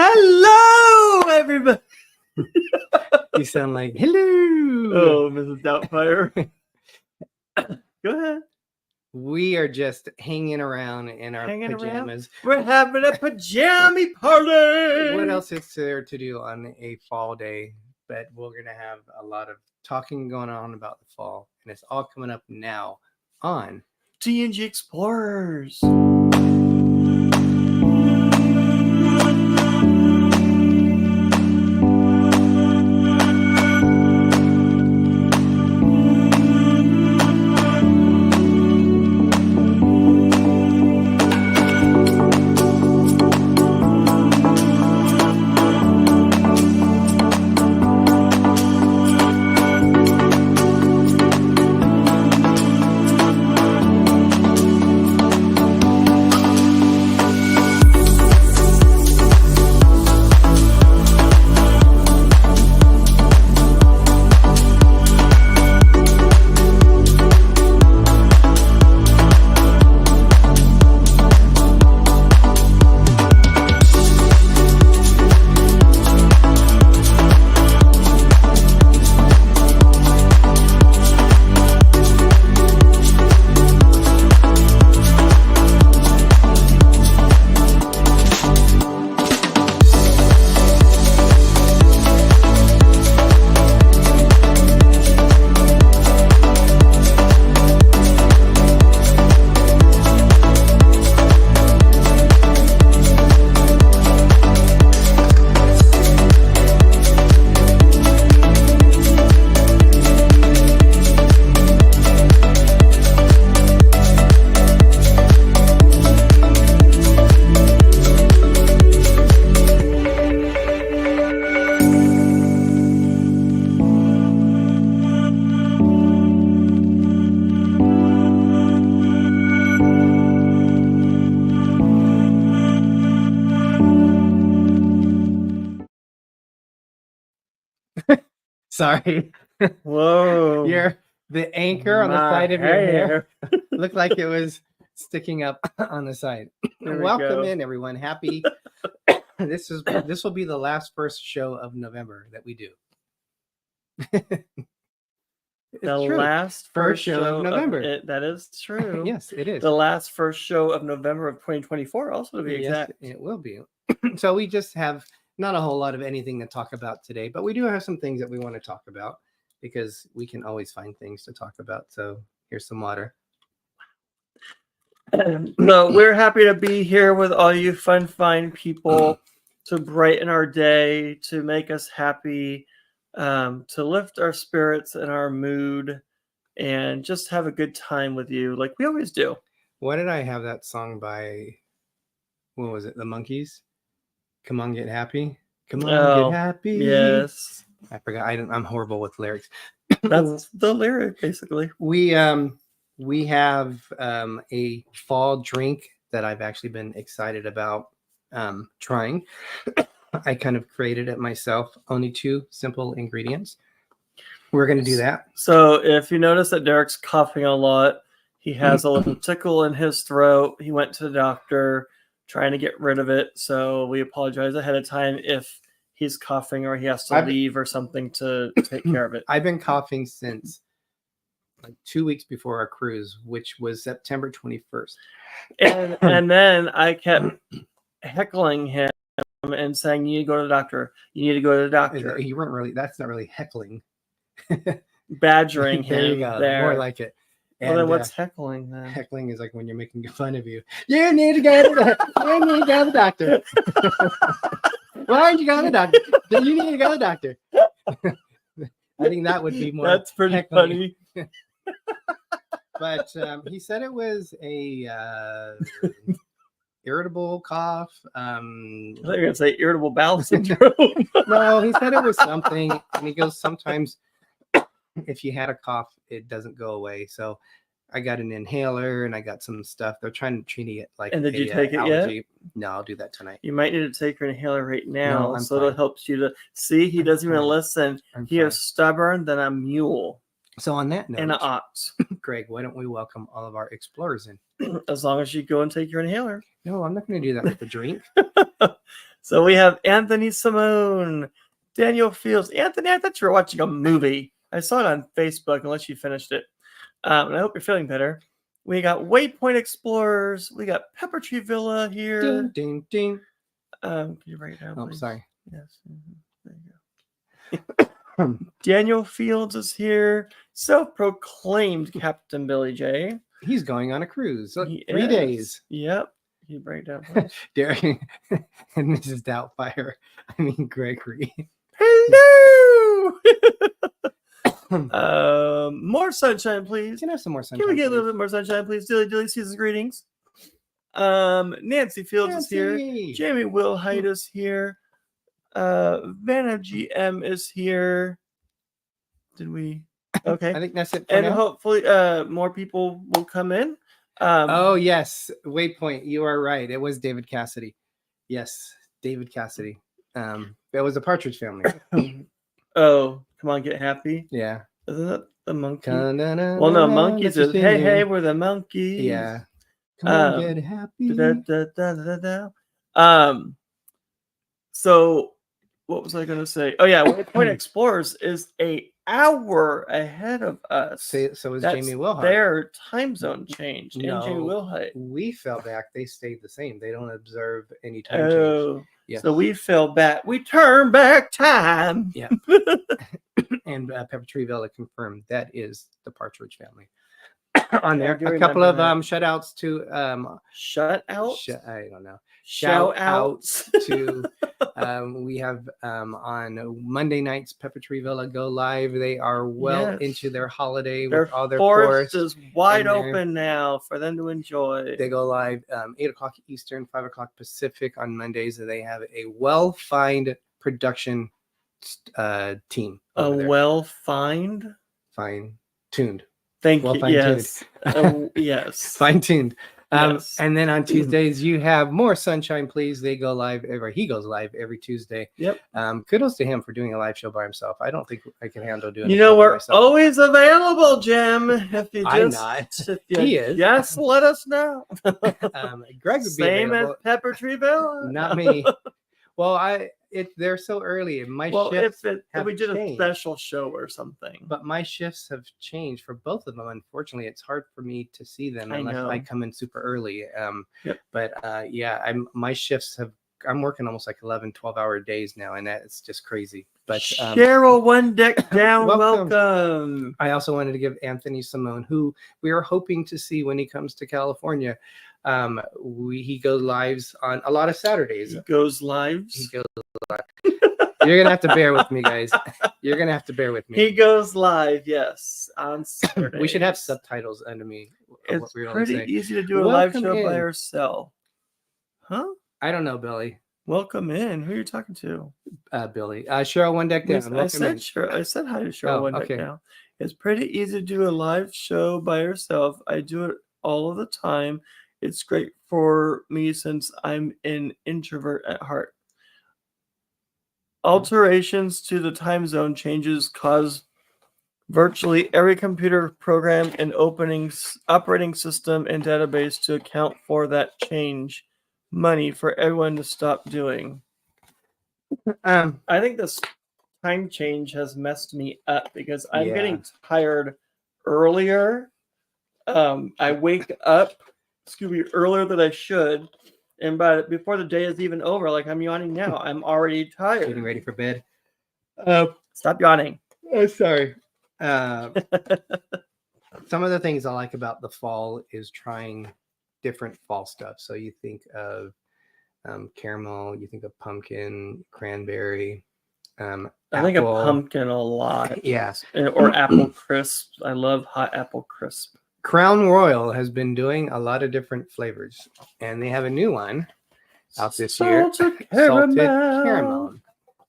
Hello, everybody. You sound like, hello. Oh, Mrs. Doubtfire. Go ahead. We are just hanging around in our Hanging pajamas. We're having a pajama party. What else is there to do on a fall day? But we're going to have a lot of talking going on about the fall. And it's all coming up now on D&G Explorers. Sorry. Whoa. You're the anchor on the side of your hair. Looked like it was sticking up on the side. Welcome in, everyone. Happy. This will be the first show of November that we do. The last first show of November. That is true. Yes, it is. The last first show of November of 2024, also to be exact. Yes, it will be. So we just have not a whole lot of anything to talk about today, but we do have some things that we want to talk about because we can always find things to talk about. So here's some water. No, we're happy to be here with all you fine people to brighten our day, to make us happy, to lift our spirits and our mood, and just have a good time with you like we always do. Why did I have that song by, what was it, the Monkees? Come on, get happy. Come on, get happy. Yes. I forgot. I'm horrible with lyrics. That's the lyric, basically. We have a fall drink that I've actually been excited about trying. I kind of created it myself. Only 2 simple ingredients. We're going to do that. So if you notice that Derek's coughing a lot, he has a little tickle in his throat. He went to the doctor trying to get rid of it. So we apologize ahead of time if he's coughing or he has to leave or something to take care of it. I've been coughing since like 2 weeks before our cruise, which was September 21st. And then I kept heckling him and saying, you need to go to the doctor. You need to go to the doctor. You weren't really, that's not really heckling. Badgering him. There you go. There. More like it. Well, then what's heckling then? Heckling is like when you're making fun of you. You need to go to the doctor. Why aren't you going to the doctor? You need to go to the doctor. I think that would be more. That's pretty heckling. funny. But he said it was a irritable cough. I thought you were going to say irritable bowel syndrome. No, he said it was something. And he goes, sometimes if you had a cough, it doesn't go away. So I got an inhaler and I got some stuff. They're trying to treat it like. And did you take it yet? No, I'll do that tonight. You might need to take your inhaler right now, No, so it'll help you to see. He doesn't even listen. He is stubborn than a mule. So on that note, and an ox. Greg, why don't we welcome all of our explorers in? As long as you go and take your inhaler. No, I'm not going to do that with the drink. So we have Anthony Simone, Daniel Fields. Anthony, I thought you were watching a movie. I saw it on Facebook, unless you finished it. And I hope you're feeling better. We got Waypoint Explorers. We got Pepper Tree Villa here. Ding, ding, ding. Can you write it down, Oh, please? sorry. Yes. There you go. Daniel Fields is here. Self-proclaimed Captain Billy J. He's going on a cruise. Look, He 3 is. days. Yep. Can you break down, please? Derek and Mrs. Doubtfire. I mean, Gregory. Hello. More sunshine, please. Can I have some more sunshine? Can we get a please? little bit more sunshine, please? Dilly season's greetings. Nancy Fields is here. Nancy. Jamie Wilhite is here. Vanna GM is here. Did we? Okay. I think that's it for And now. hopefully more people will come in. Oh, yes. Waypoint. You are right. It was David Cassidy. Yes, David Cassidy. It was a Partridge Family. Oh, come on, get happy. Yeah. Isn't that the monkey? Well, Well, no, monkeys is hey, we're the monkeys. Yeah. Come on, get happy. So what was I gonna say? Oh yeah, Waypoint Explorers is an hour ahead of us. So is That's Jamie Wilhite. their time zone changed. No. And Jamie Wilhite. We fell back. They stayed the same. They don't observe any time change. Oh, Yeah. so we fell back. We turn back time. Yeah. And Pepper Tree Villa confirmed that is the Partridge Family. On there, I do a couple remember of that. shout outs to Shut out. I don't know. Shout outs outs to we have on Monday nights Pepper Tree Villa go live. They are well Yes. into their holiday Their with all their forest forests. is wide in there. open now for them to enjoy. They go live 8 o'clock Eastern, 5 o'clock Pacific on Mondays. And they have a well-fined production team. A over there. well-fined. Fine-tuned. Thank Well you. fine-tuned. Yes. Yes. Fine-tuned. Yes. And then on Tuesdays, you have More Sunshine, Please. They go live he goes live every Tuesday. Yep. Kudos to him for doing a live show by himself. I don't think I can handle doing You a know, show by we're myself. always available, Jim. If you I'm just, not. if you He is. just let us know. Greg would be Same as available. Pepper Tree Villa. Not me. Well, they're so early. And my Well, shifts if have we did changed. a special show or something. But my shifts have changed for both of them. Unfortunately, it's hard for me to see them I unless know. I come in super early. Yep. But yeah, my shifts I'm working almost like 11, 12-hour days now, and that's just crazy. But Cheryl, one deck down. Welcome. Welcome. I also wanted to give Anthony Simone, who we are hoping to see when he comes to California. He goes lives on a lot of Saturdays. He goes lives. He goes live. You're gonna have to bear with me, guys. You're gonna have to bear with me. He goes live, yes, on Saturday. We should have subtitles under me. Of what It's we always pretty say. easy to do a live Welcome show by in. yourself. Huh? I don't know, Billy. Welcome in. Who are you talking to? Billy. Cheryl, one deck down. I Welcome said in. sure. I said hi to Cheryl Oh, one okay. deck down. It's pretty easy to do a live show by yourself. I do it all of the time. It's great for me since I'm an introvert at heart. Alterations to the time zone changes cause virtually every computer program and operating system and database to account for that change. Money for everyone to stop doing. I think this time change has messed me up because I'm Yeah. getting tired earlier. I wake up, earlier than I should, and before the day is even over, like I'm yawning now, I'm already tired. Getting ready for bed. Stop yawning. Oh, sorry. Some of the things I like about the fall is trying different fall stuff. So you think of caramel, you think of pumpkin, cranberry, I think of apple. pumpkin a lot. Yes. Or apple crisp. I love hot apple crisp. Crown Royal has been doing a lot of different flavors, and they have a new one out this year. Salted Salted caramel. caramel.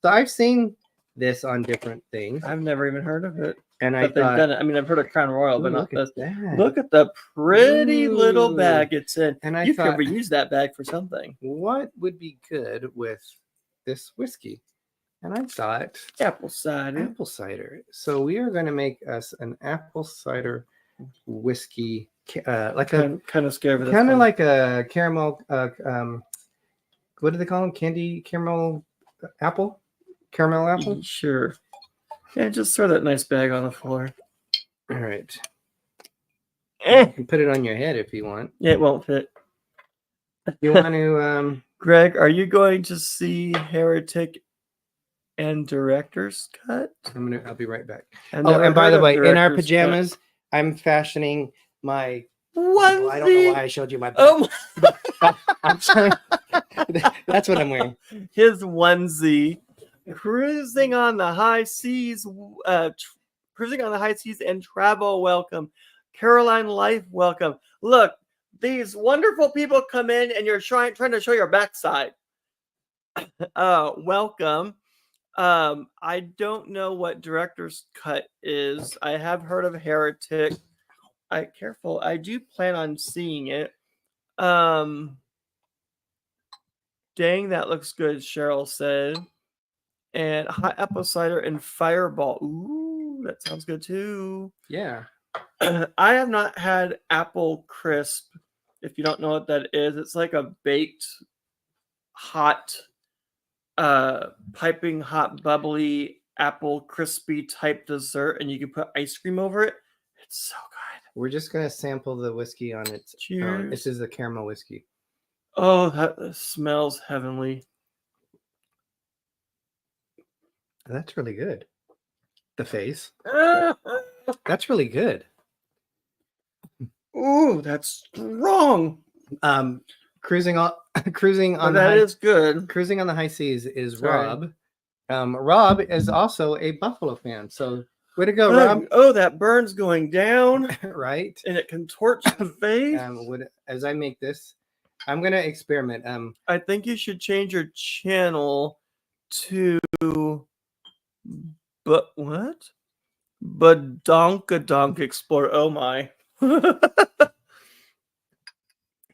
So I've seen this on different things, I've never even heard of it. and I But they've thought, done it. I mean, I've heard of Crown Royal, "Ooh, but not look this. at that. Look at the pretty little Ooh. bag it's in. And I You thought, could reuse that bag for something. what would be good with this whiskey? And I thought Apple cider. apple cider. So we are going to make us an apple cider whiskey, like a Kind of scared of this kind of one. like a caramel. What do they call them? Candy caramel apple, caramel apple. Sure. Yeah, just throw that nice bag on the floor. All right. Eh. You can put it on your head if you want. Yeah, it won't fit. You want to? Greg, are you going to see Heretic and Director's Cut? I'll be right back. I've Oh, never and by heard the of way, in our Director's pajamas, I'm fashioning my. Cut. Well, I don't know why I showed you my. Oh, I'm trying. That's what I'm wearing. his onesie, cruising on the high seas, cruising on the high seas and travel. Welcome, Caroline Life. Welcome. Look, these wonderful people come in, and you're trying to show your backside. Welcome. I don't know what Director's Cut is. I have heard of Heretic. Careful. I do plan on seeing it. Dang, that looks good, Cheryl said. And hot apple cider and fireball. Ooh, that sounds good too. Yeah. I have not had apple crisp. If you don't know what that is, it's like a baked, hot, piping hot, bubbly apple crispy type dessert, and you can put ice cream over it. It's so good. We're just gonna sample the whiskey on its. Cheers. This is the caramel whiskey. Oh, that smells heavenly. That's really good. The face. That's really good. Ooh, that's strong. Cruising on That is good. Cruising on the high seas is Sorry. Rob. Rob is also a Buffalo fan. So way to go, Oh, Rob. oh, that burn's going down, Right. and it contorts the face. As I make this, I'm gonna experiment. I think you should change your channel to Badonkadonk Explorer. Oh my.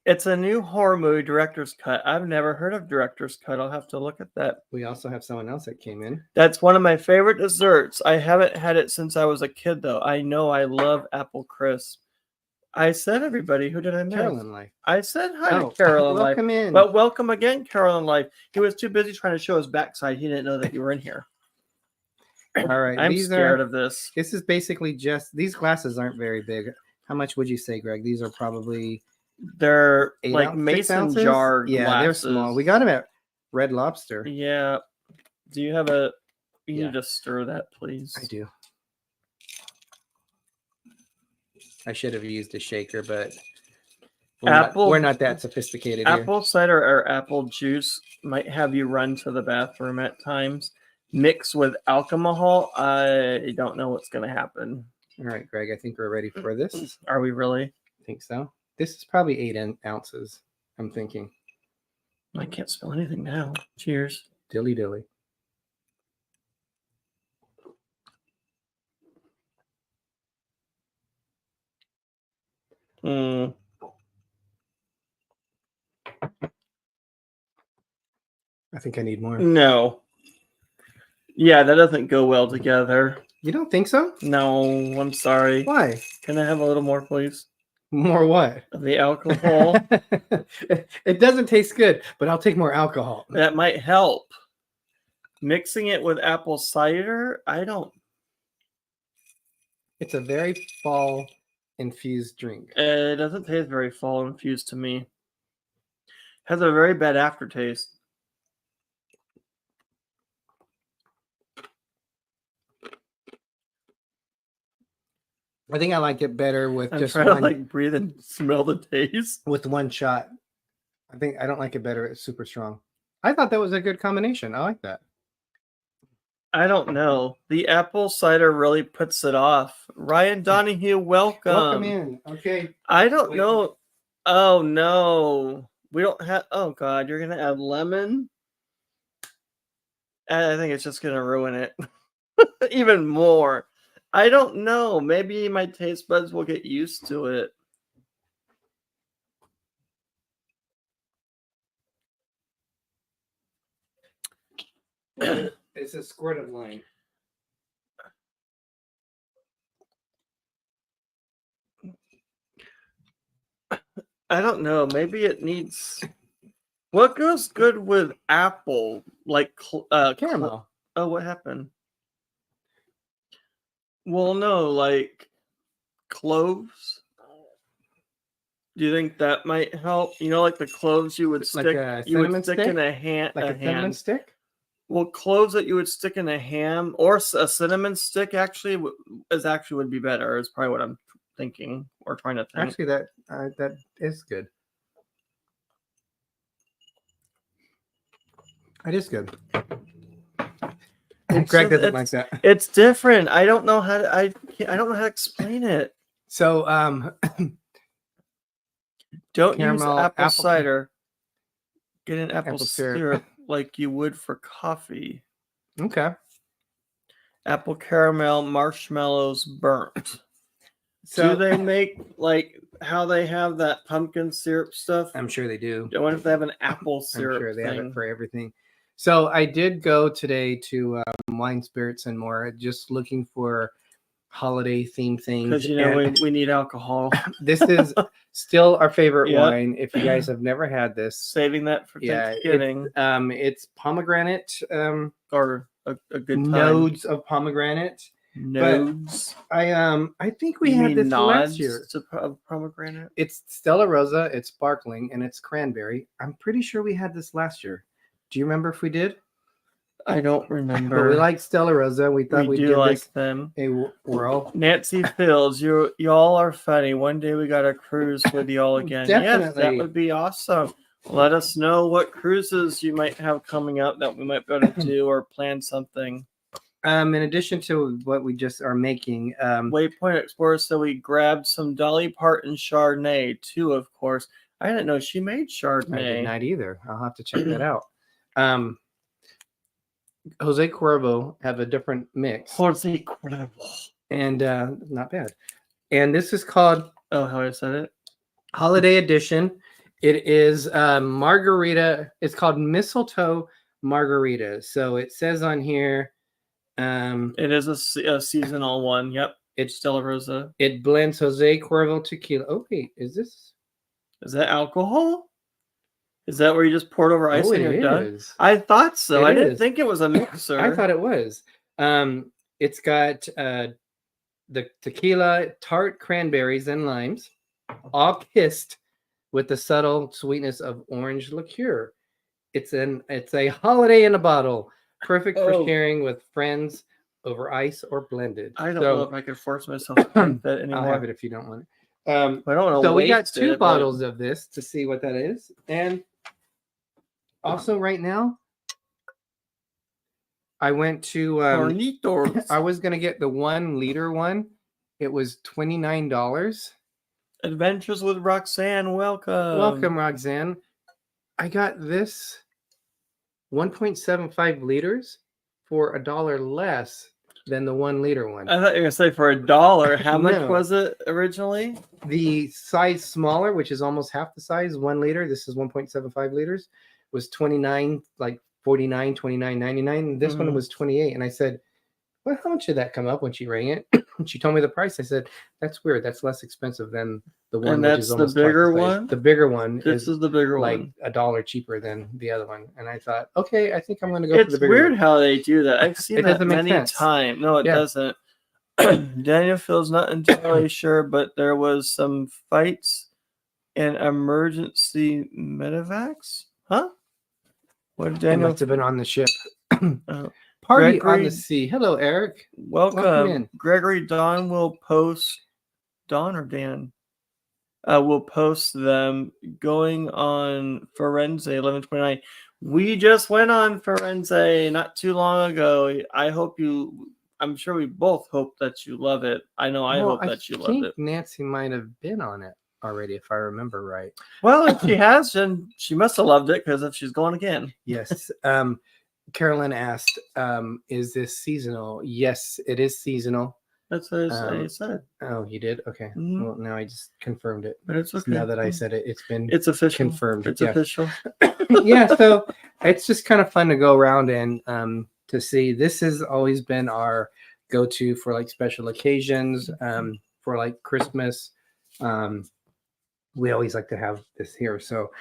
It's a new horror movie, Director's Cut. I've never heard of Director's Cut. I'll have to look at that. We also have someone else that came in. That's one of my favorite desserts. I haven't had it since I was a kid, though. I know I love apple crisp. I said everybody. Who did I miss? Carolyn Life. I said hi to Carolyn Life. Welcome in. But welcome again, Carolyn Life. He was too busy trying to show his backside. He didn't know that you were in here. All right. I'm scared of this. This is basically just, these glasses aren't very big. How much would you say, Greg? These are probably... They're like mason jar glasses. Yeah, they're small. We got them at Red Lobster. Yeah. Do you have a... You need to stir that, please. I do. I should have used a shaker, but we're not that sophisticated here. Apple cider or apple juice might have you run to the bathroom at times. Mix with alcohol. I don't know what's going to happen. All right, Greg, I think we're ready for this. Are we really? I think so. This is probably 8 ounces, I'm thinking. I can't smell anything now. Cheers. Dilly dilly. I think I need more. No. Yeah, that doesn't go well together. You don't think so? No, I'm sorry. Why? Can I have a little more, please? More what? Of the alcohol. It doesn't taste good, but I'll take more alcohol. That might help. Mixing it with apple cider, I don't. It's a very fall infused drink. It doesn't taste very fall infused to me. Has a very bad aftertaste. I think I like it better with I'm just trying one. To like breathe and smell the taste with one shot. I don't like it better. It's super strong. I thought that was a good combination. I like that. I don't know. The apple cider really puts it off. Ryan Donahue, welcome. Welcome in. Okay. I don't know. Oh no, we don't have. Oh god, you're gonna add lemon. I think it's just gonna ruin it even more. I don't know. Maybe my taste buds will get used to it. Is It's a squirt of lime. I don't know. Maybe it needs. What goes good with apple? Like Caramel. Oh, what happened? Well, no, like cloves. Do you think that might help? You know, like the cloves you would Like stick. a You would cinnamon stick stick? in a hand. Like a cinnamon stick? Well, cloves that you would stick in a ham or a cinnamon stick actually would be better. Is probably what I'm thinking or trying to think. Actually, that is good. It is good. Greg doesn't like that. It's different. I don't know how to. I don't know how to explain it. So don't use caramel, apple cider. Get an apple syrup. syrup like you would for coffee. Okay. Apple caramel, marshmallows burnt. So do they make like how they have that pumpkin syrup stuff? I'm sure they do. I wonder if they have an apple syrup. I'm sure they thing. have it for everything. So I did go today to Wine, Spirits, and More, just looking for holiday themed things. Because, you know, we need alcohol. This is still our favorite wine. If you guys have never had this. Saving that for Thanksgiving. It's pomegranate. Or a good time. Nodes of pomegranate. Nodes. But I think we had this last year. Of pomegranate. It's Stella Rosa. It's sparkling, and it's cranberry. I'm pretty sure we had this last year. Do you remember if we did? I don't remember. But we like Stella Rosa. We thought we'd give like this them. a whirl. Nancy Fields, y'all are funny. One day we got to cruise with y'all again. Definitely. Yes, that would be awesome. Let us know what cruises you might have coming up that we might be able to do or plan something. In addition to what we just are making, Waypoint Explorers, so we grabbed some Dolly Parton Chardonnay too, of course. I didn't know she made Chardonnay. I did not either. I'll have to check that out. Jose Cuervo have a different mix. Jose Cuervo. And not bad. And this is called how I said it? Holiday Edition. It is margarita. It's called Mistletoe Margarita. So it says on here. It is a seasonal one. Yep. It's Stella Rosa. It blends Jose Cuervo tequila. Oh, wait. Is that alcohol? Is that where you just poured over ice and you're done? I thought so. I didn't think it was a mixer. I thought it was. It's got the tequila, tart cranberries, and limes, all kissed with the subtle sweetness of orange liqueur. It's a holiday in a bottle, perfect for sharing with friends over ice or blended. I don't know if I could force myself to drink that anymore. I'll have it if you don't want it. I don't know. So we got 2 bottles of this to see what that is, and also right now, I went to. I was gonna get the 1 liter one. It was $29. Adventures with Roxanne. Welcome, Roxanne. I got this 1.75 liters for $1 less than the 1 liter one. I thought you were gonna say for $1. How much was it originally? The size smaller, which is almost half the size, 1 liter. This is 1.75 liters. Was 29, like 49, 29.99. This one was 28. And I said, well, how much did that come up when she rang it? She told me the price. I said, that's weird. That's less expensive than the one. And that's the bigger one? The bigger one. This is the bigger one. Like $1 cheaper than the other one. And I thought, okay, I think I'm going to go for the bigger one. It's weird one. how they do that. I've seen that many times. No, it doesn't. Daniel feels not entirely sure, but there was some fights and emergency medevacs. Huh? What did Daniel? Must have been on the ship. Party on the sea. Hello, Eric. Welcome in. Gregory Don will post. Don or Dan? Will post them going on Firenze 11/29. We just went on Firenze not too long ago. I'm sure we both hope that you love it. I know I hope that you love it. Nancy might have been on it already, if I remember right. Well, if she has, then she must have loved it, because if she's going again. Yes. Carolyn asked, is this seasonal? Yes, it is seasonal. That's what I said. Oh, you did? Okay. Mm-hmm. Well, now I just confirmed it. But it's okay. Now that I said it, it's official. Confirmed. It's official. Yeah, so it's just kind of fun to go around and to see. This has always been our go-to for like special occasions, for like Christmas. We always like to have this here. So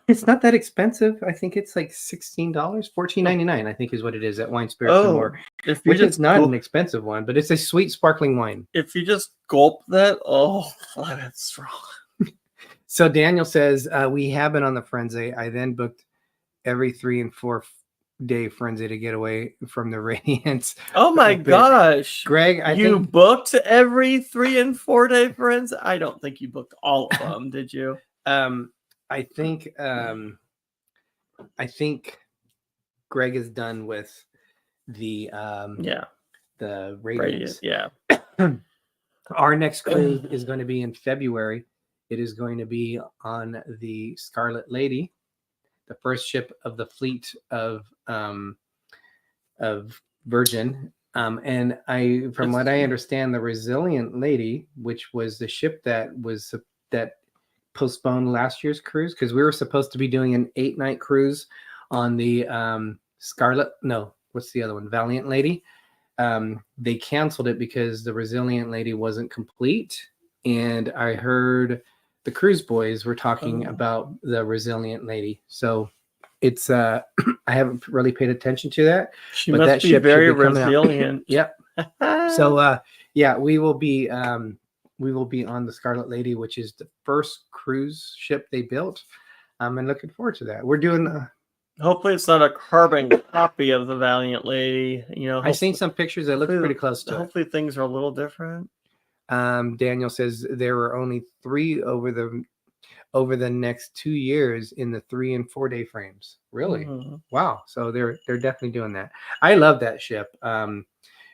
it's not that expensive. I think it's like $16, $14.99, I think is what it is at Wine Spirits and More, if you which is just not an expensive one, but it's a sweet sparkling wine. if you just gulp that, oh, that's strong. So Daniel says, we have been on the frenzy. I then booked every 3 and 4 day frenzy to get away from the radiance. Oh my gosh. Greg, I you think booked every 3 and 4 day frenzy? I don't think you booked all of them, did you? I think Greg is done with the the radiance. Yeah. Our next cruise is going to be in February. It is going to be on the Scarlet Lady, the first ship of the fleet of Virgin. And from what I understand, the Resilient Lady, which was the ship that postponed last year's cruise, because we were supposed to be doing an 8-night cruise on the what's the other one? Valiant Lady. They canceled it because the Resilient Lady wasn't complete. And I heard the cruise boys were talking about the Resilient Lady. So it's I haven't really paid attention to that. She must be very resilient. Yep. So we will be on the Scarlet Lady, which is the first cruise ship they built. I'm looking forward to that. We're doing hopefully it's not a carbon copy of the Valiant Lady. I've seen some pictures that look pretty close to it. Hopefully things are a little different. Daniel says there were only 3 over the next 2 years in the 3 and 4 day frames. Really? Mm-hmm. Wow. So they're definitely doing that. I love that ship.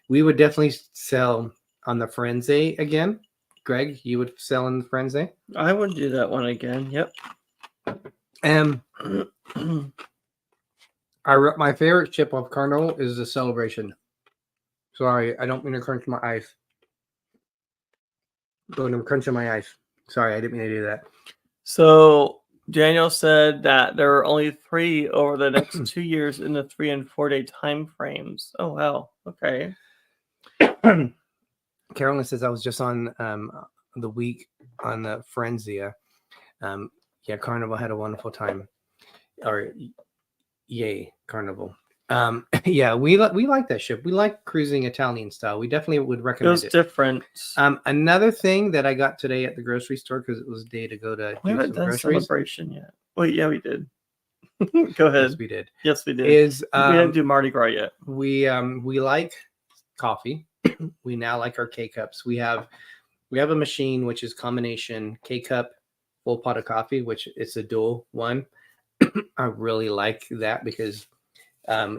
We would definitely sell on the Frenzy again. Greg, you would sell in the Frenzy? I would do that one again. Yep. My favorite ship of Carnival is the Celebration. Sorry, I don't mean to crunch my ice. But I'm crunching my ice. Sorry, I didn't mean to do that. So Daniel said that there are only 3 over the next 2 years in the 3 and 4 day time frames. Oh wow. Okay. Carolyn says I was just on the week on the Frenzia. Carnival had a wonderful time. Or yay, Carnival. We like that ship. We like cruising Italian style. We definitely would recommend it. It was different. Another thing that I got today at the grocery store, because it was a day to go to we haven't done Celebration yet. Wait, yeah, we did. Go ahead. Yes, we did. Yes, we did. We didn't do Mardi Gras yet. We like coffee. We now like our K-Cups. We have a machine which is combination K-Cup, full pot of coffee, which it's a dual one. I really like that because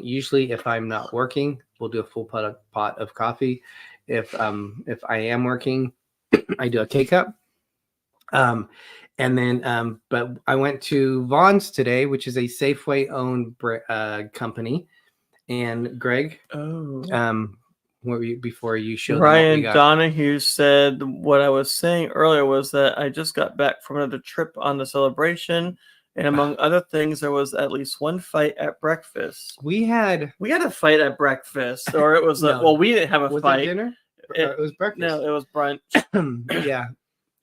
usually if I'm not working, we'll do a full pot of coffee. If I am working, I do a K-Cup. But I went to Vaughn's today, which is a Safeway owned company. And Greg, before you showed Ryan Donahue said what I was saying earlier was that I just got back from another trip on the Celebration. And among other things, there was at least one fight at breakfast. We had a fight at breakfast, or it was we didn't have a fight. Was it dinner? It was breakfast. No, it was brunch. Yeah.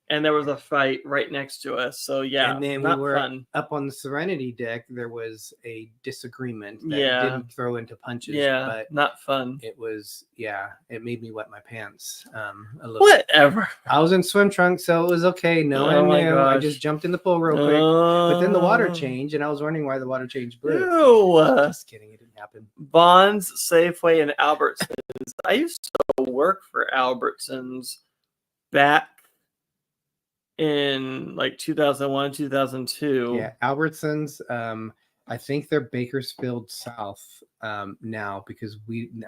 And there was a fight right next to us. So yeah, and then we were up on the Serenity deck. There was a disagreement that didn't throw into punches. Yeah, but not fun. It was it made me wet my pants a little. Whatever. I was in swim trunks, so it was okay. No one knew. I just jumped in the pool real quick. But then the water changed, and I was wondering why the water changed blue. Just kidding, it didn't happen. Bonds, Safeway, and Albertsons. I used to work for Albertsons back in like 2001, 2002. Yeah, Albertsons. I think they're Bakersfield South now because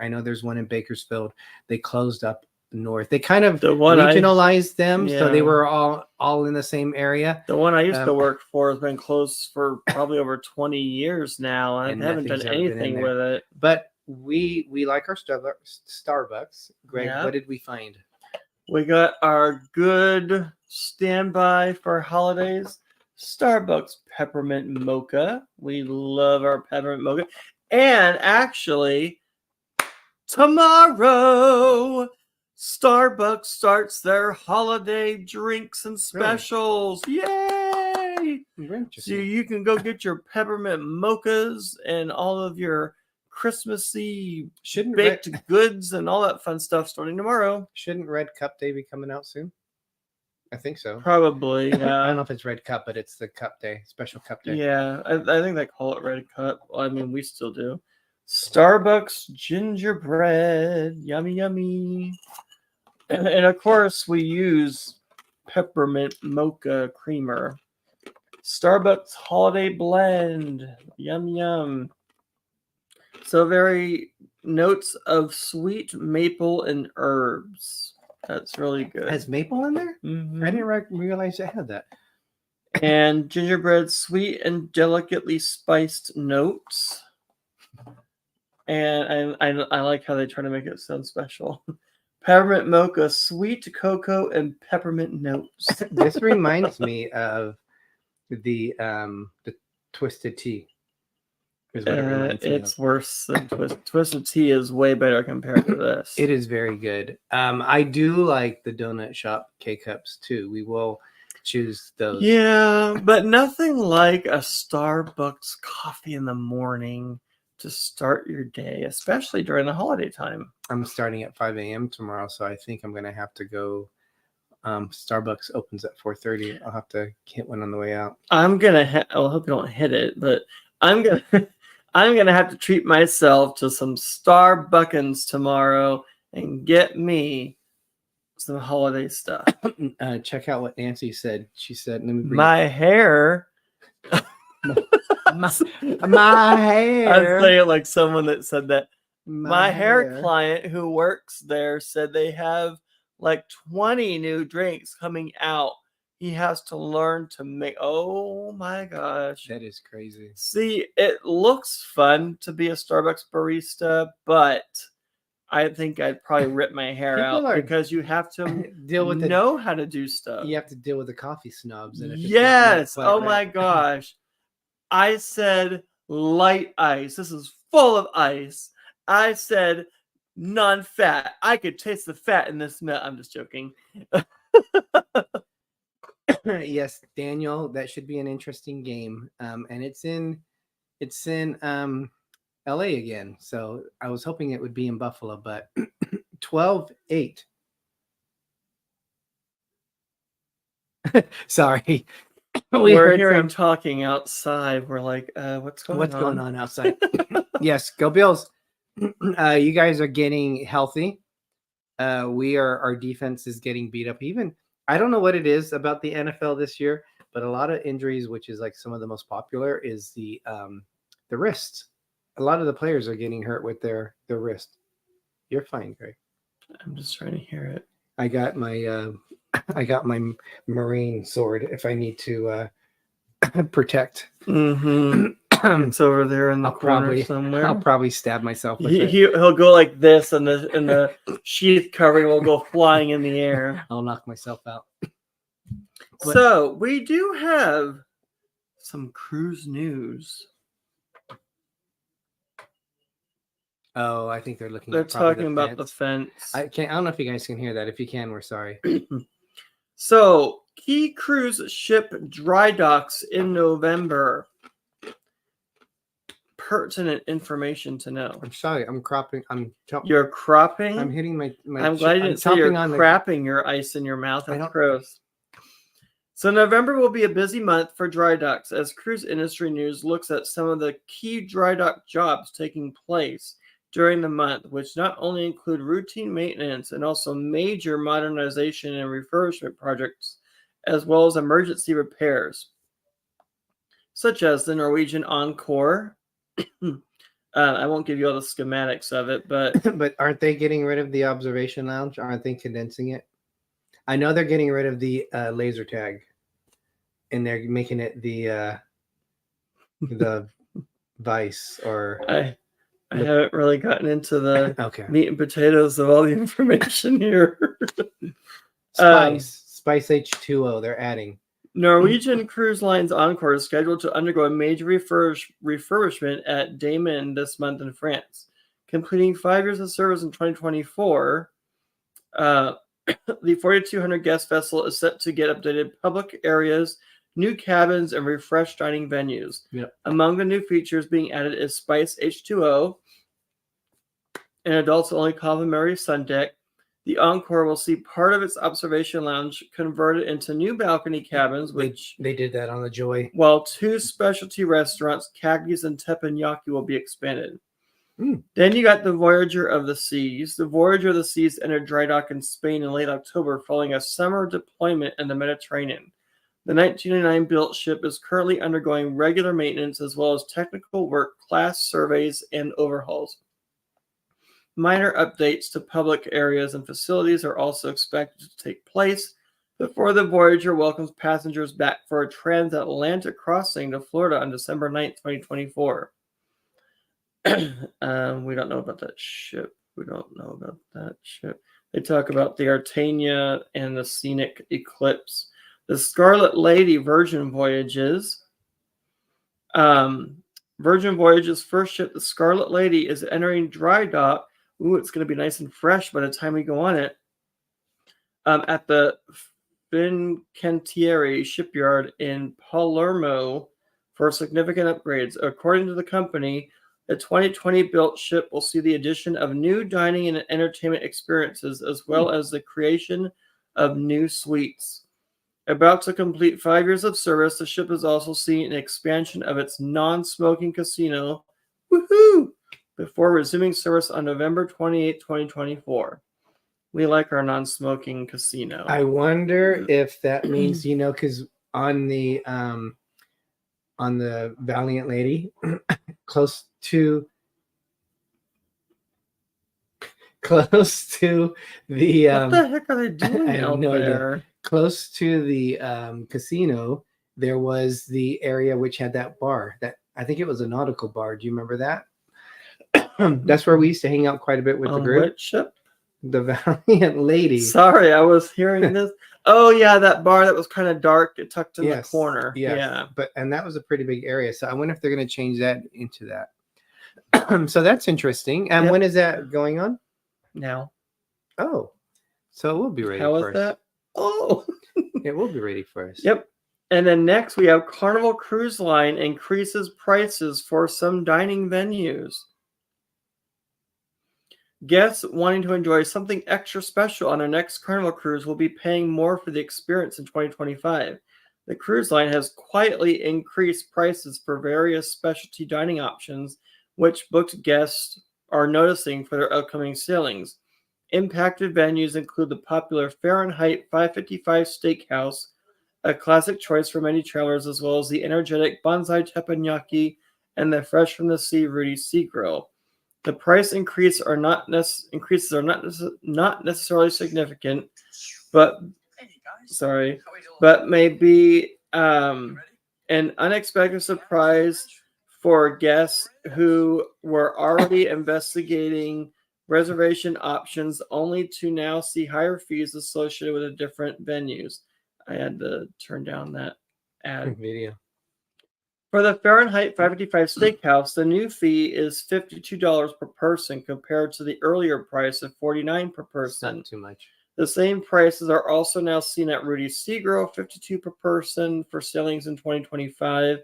I know there's one in Bakersfield. They closed up north. They kind of regionalized them, so they were all in the same area. The one I used to work for has been closed for probably over 20 years now, and I haven't done anything with it. But we like our Starbucks. Greg, what did we find? We got our good standby for holidays, Starbucks Peppermint Mocha. We love our Peppermint Mocha. And actually, tomorrow. Starbucks starts their holiday drinks and specials. Yay! Very So interesting. you can go get your peppermint mochas and all of your Christmassy baked goods and all that fun stuff starting tomorrow. Shouldn't Red Cup Day be coming out soon? I think so. Probably, yeah. I don't know if it's Red Cup, but it's the Cup Day, special Cup Day. Yeah, I think they call it Red Cup. Well, I mean, we still do. Starbucks gingerbread. Yummy, yummy. And of course, we use peppermint mocha creamer. Starbucks holiday blend. Yum, yum. So very notes of sweet maple and herbs. That's really good. Has maple in there? Mhm. I didn't realize it had that. And gingerbread, sweet and delicately spiced notes. And I like how they try to make it sound special. Peppermint mocha, sweet cocoa and peppermint notes. This reminds me of the Twisted Tea. Is what it reminds me It's of. worse than Twisted Tea is way better compared to this. It is very good. I do like the donut shop K-Cups too. We will choose those. Yeah, but nothing like a Starbucks coffee in the morning to start your day, especially during the holiday time. I'm starting at 5 a.m. tomorrow, so I think I'm going to have to go. Starbucks opens at 4:30. I'll have to hit one on the way out. I'm gonna. I hope you don't hit it, but I'm gonna. I'm gonna have to treat myself to some Starbuckins tomorrow and get me some holiday stuff. Check out what Nancy said. She said, "Let me bring My hair." my hair." I'm saying it like someone that said that. My hair hair. client who works there said they have like 20 new drinks coming out. He has to learn to make. Oh my gosh. That is crazy. See, it looks fun to be a Starbucks barista, but I think I'd probably rip my hair People out are- because you have to Deal with know how to do stuff. You have to deal with the coffee snobs. And if it's not Yes. quite Oh right- my gosh. I said light ice. This is full of ice. I said non-fat. I could taste the fat in this milk. I'm just joking. Yes, Daniel, that should be an interesting game. And it's in LA again. So I was hoping it would be in Buffalo, but 12-8. Sorry. We're hearing talking outside. We're like, what's going on outside? Yes, go Bills. You guys are getting healthy. Our defense is getting beat up. Even I don't know what it is about the NFL this year, but a lot of injuries, which is like some of the most popular, is the wrist. A lot of the players are getting hurt with their wrist. You're fine, Greg. I'm just trying to hear it. I got my Marine sword if I need to protect. Mm-hmm. It's over there in the corner somewhere. I'll probably stab myself with it. He'll go like this, and the sheath covering will go flying in the air. I'll knock myself out. So we do have some cruise news. Oh, I think they're looking. They're at probably talking about the fence. I don't know if you guys can hear that. If you can, we're sorry. So key cruise ship dry docks in November. Pertinent information to know. I'm sorry. I'm cropping. You're cropping? I'm hitting my. I'm glad you didn't say you're crapping your ice in your mouth. That's gross. So November will be a busy month for dry docks as cruise industry news looks at some of the key dry dock jobs taking place during the month, which not only include routine maintenance and also major modernization and refurbishment projects, as well as emergency repairs, such as the Norwegian Encore. I won't give you all the schematics of it, but but aren't they getting rid of the observation lounge? Aren't they condensing it? I know they're getting rid of the laser tag, and they're making it the Vice or. I haven't really gotten into the okay. meat and potatoes of all the information here. Spice H2O. They're adding. Norwegian Cruise Line's Encore is scheduled to undergo a major refurbishment at Damen this month in France. completing 5 years of service in 2024. The 4,200 guest vessel is set to get updated public areas, new cabins, and refreshed dining venues. Yep. Among the new features being added is Spice H2O, an adults-only complimentary sun deck. The Encore will see part of its observation lounge converted into new balcony cabins, which they did that on the Joy. while 2 specialty restaurants, Cagney's and Teppanyaki, will be expanded. Then you got the Voyager of the Seas. The Voyager of the Seas entered dry dock in Spain in late October following a summer deployment in the Mediterranean. The 1999 built ship is currently undergoing regular maintenance as well as technical work, class surveys, and overhauls. Minor updates to public areas and facilities are also expected to take place before the Voyager welcomes passengers back for a transatlantic crossing to Florida on December 9th, 2024. We don't know about that ship. They talk about the Artania and the Scenic Eclipse. The Scarlet Lady Virgin Voyages. Virgin Voyages' first ship, the Scarlet Lady, is entering dry dock. Ooh, it's going to be nice and fresh by the time we go on it. At the Fincantieri shipyard in Palermo for significant upgrades. According to the company, the 2020 built ship will see the addition of new dining and entertainment experiences, as well as the creation of new suites. About to complete 5 years of service, the ship is also seeing an expansion of its non-smoking casino, woohoo, before resuming service on November 28, 2024. We like our non-smoking casino. I wonder if that means, because on the Valiant Lady, close to the what the heck are they doing out there? Idea. Close to the casino, there was the area which had that bar. That I think it was a nautical bar. Do you remember that? That's where we used to hang out quite a bit with the group. Which ship? The Valiant Lady. Sorry, I was hearing this. Oh yeah, that bar that was kind of dark, it tucked in the corner. Yes. Yeah, and that was a pretty big area. So I wonder if they're going to change that into that. So that's interesting. And when is that going on? Now. Oh, so it will be ready. How for is that? Oh, it will be ready for us. Yep. And then next we have Carnival Cruise Line increases prices for some dining venues. Guests wanting to enjoy something extra special on their next Carnival cruise will be paying more for the experience in 2025. The cruise line has quietly increased prices for various specialty dining options, which booked guests are noticing for their upcoming sailings. Impacted venues include the popular Fahrenheit 555 Steakhouse, a classic choice for many travelers, as well as the energetic Bonsai Teppanyaki and the Fresh from the Sea Rudy Sea Grill. The price increases are not necessarily significant, but may be an unexpected surprise for guests who were already investigating reservation options, only to now see higher fees associated with the different venues. I had to turn down that ad video. For the Fahrenheit 555 Steakhouse, the new fee is $52 per person compared to the earlier price of $49 per person. Not too much. The same prices are also now seen at Rudy's Sea Grill, $52 per person for sailings in 2025,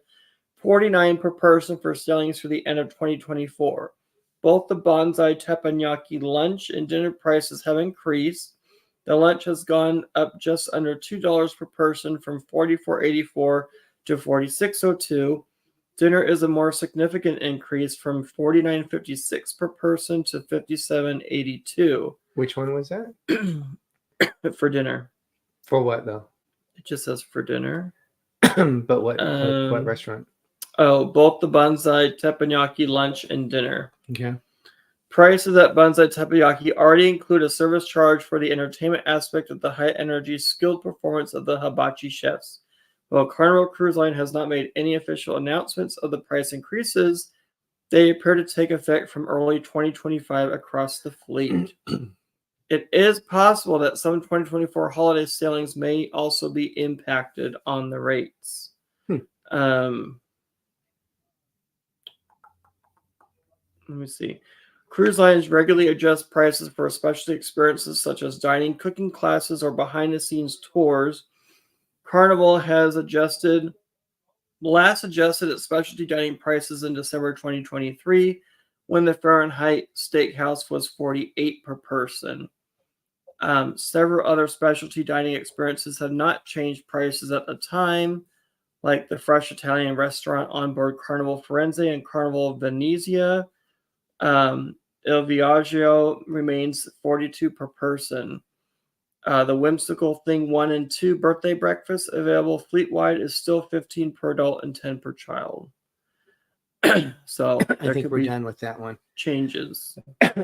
$49 per person for sailings through the end of 2024. Both the Bonsai Teppanyaki lunch and dinner prices have increased. The lunch has gone up just under $2 per person from $44.84 to $46.02. Dinner is a more significant increase from $49.56 per person to $57.82. Which one was that? For dinner. For what though? It just says for dinner. But what restaurant? Oh, both the Bonsai Teppanyaki lunch and dinner. Okay. Prices at Bonsai Teppanyaki already include a service charge for the entertainment aspect of the high-energy, skilled performance of the hibachi chefs. While Carnival Cruise Line has not made any official announcements of the price increases, they appear to take effect from early 2025 across the fleet. It is possible that some 2024 holiday sailings may also be impacted on the rates. Let me see. Cruise lines regularly adjust prices for specialty experiences such as dining, cooking classes, or behind-the-scenes tours. Carnival has last adjusted its specialty dining prices in December 2023, when the Fahrenheit Steakhouse was $48 per person. Several other specialty dining experiences have not changed prices at the time, like the Fresh Italian restaurant on board Carnival Firenze and Carnival Venezia. Il Viaggio remains $42 per person. The Whimsical Thing 1 and 2 birthday breakfast available fleet-wide is still $15 per adult and $10 per child. So I think we're done with that one. Changes.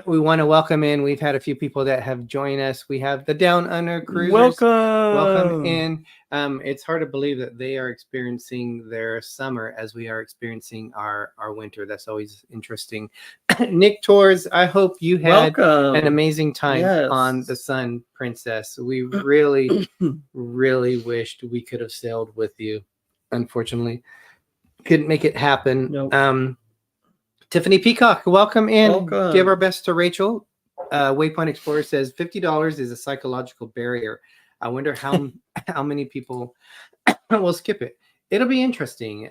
We want to welcome in. We've had a few people that have joined us. We have the Down Under Cruisers. Welcome in. It's hard to believe that they are experiencing their summer as we are experiencing our winter. That's always interesting. Nick Tours, I hope you had an amazing time on the Sun Princess. We really, really wished we could have sailed with you. Unfortunately, couldn't make it happen. Nope. Tiffany Peacock, welcome in. Welcome. Give our best to Rachel. Waypoint Explorer says $50 is a psychological barrier. I wonder how many people will skip it. It'll be interesting.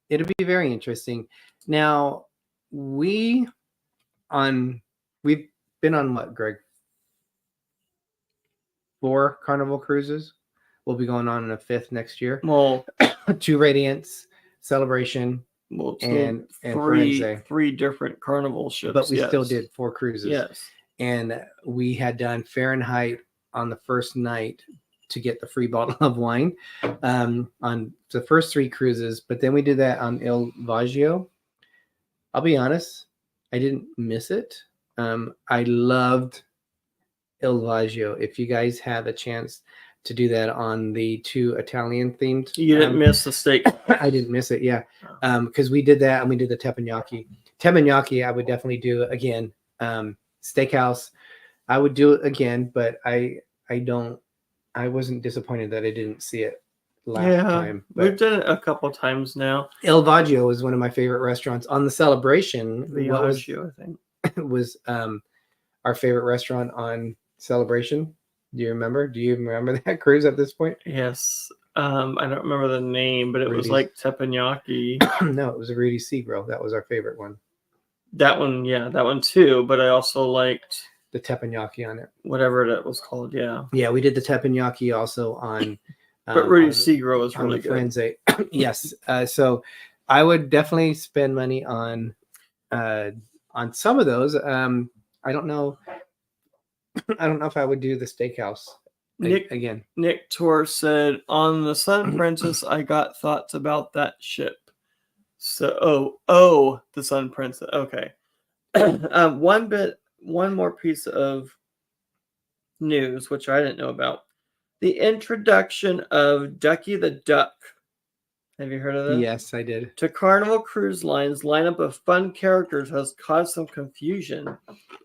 It'll be very interesting. Now, we've been on what, Greg? 4 Carnival cruises. We'll be going on a 5th next year. Well, 2 Radiance, Celebration, and three different Carnival ships. But we still did 4 cruises. Yes. And we had done Fahrenheit on the first night to get the free bottle of wine on the first 3 cruises. But then we did that on Il Viaggio. I'll be honest, I didn't miss it. I loved Il Viaggio. If you guys had the chance to do that on the 2 Italian themed. You didn't miss the steak. I didn't miss it, yeah. Because we did that and we did the teppanyaki. Teppanyaki I would definitely do again. Steakhouse, I would do it again, but I wasn't disappointed that I didn't see it last time. But we've done it a couple times now. Il Viaggio was one of my favorite restaurants. On the Celebration, Viaggio, I think. was our favorite restaurant on Celebration. Do you remember? Do you remember that cruise at this point? Yes. I don't remember the name, but it was like teppanyaki. No, it was a Rudy Seabro. That was our favorite one. That one, yeah, that one too. But I also liked the teppanyaki on it. Whatever that was called, yeah. Yeah, we did the teppanyaki also on. But Rudy Seabro was really good. Firenze. Yes. So I would definitely spend money on some of those. I don't know. I don't know if I would do the steakhouse again. Nick Tor said, on the Sun Princess, I got thoughts about that ship. So, the Sun Princess. Okay. One more piece of news, which I didn't know about. The introduction of Ducky the Duck. Have you heard of that? Yes, I did. To Carnival Cruise Line's lineup of fun characters has caused some confusion.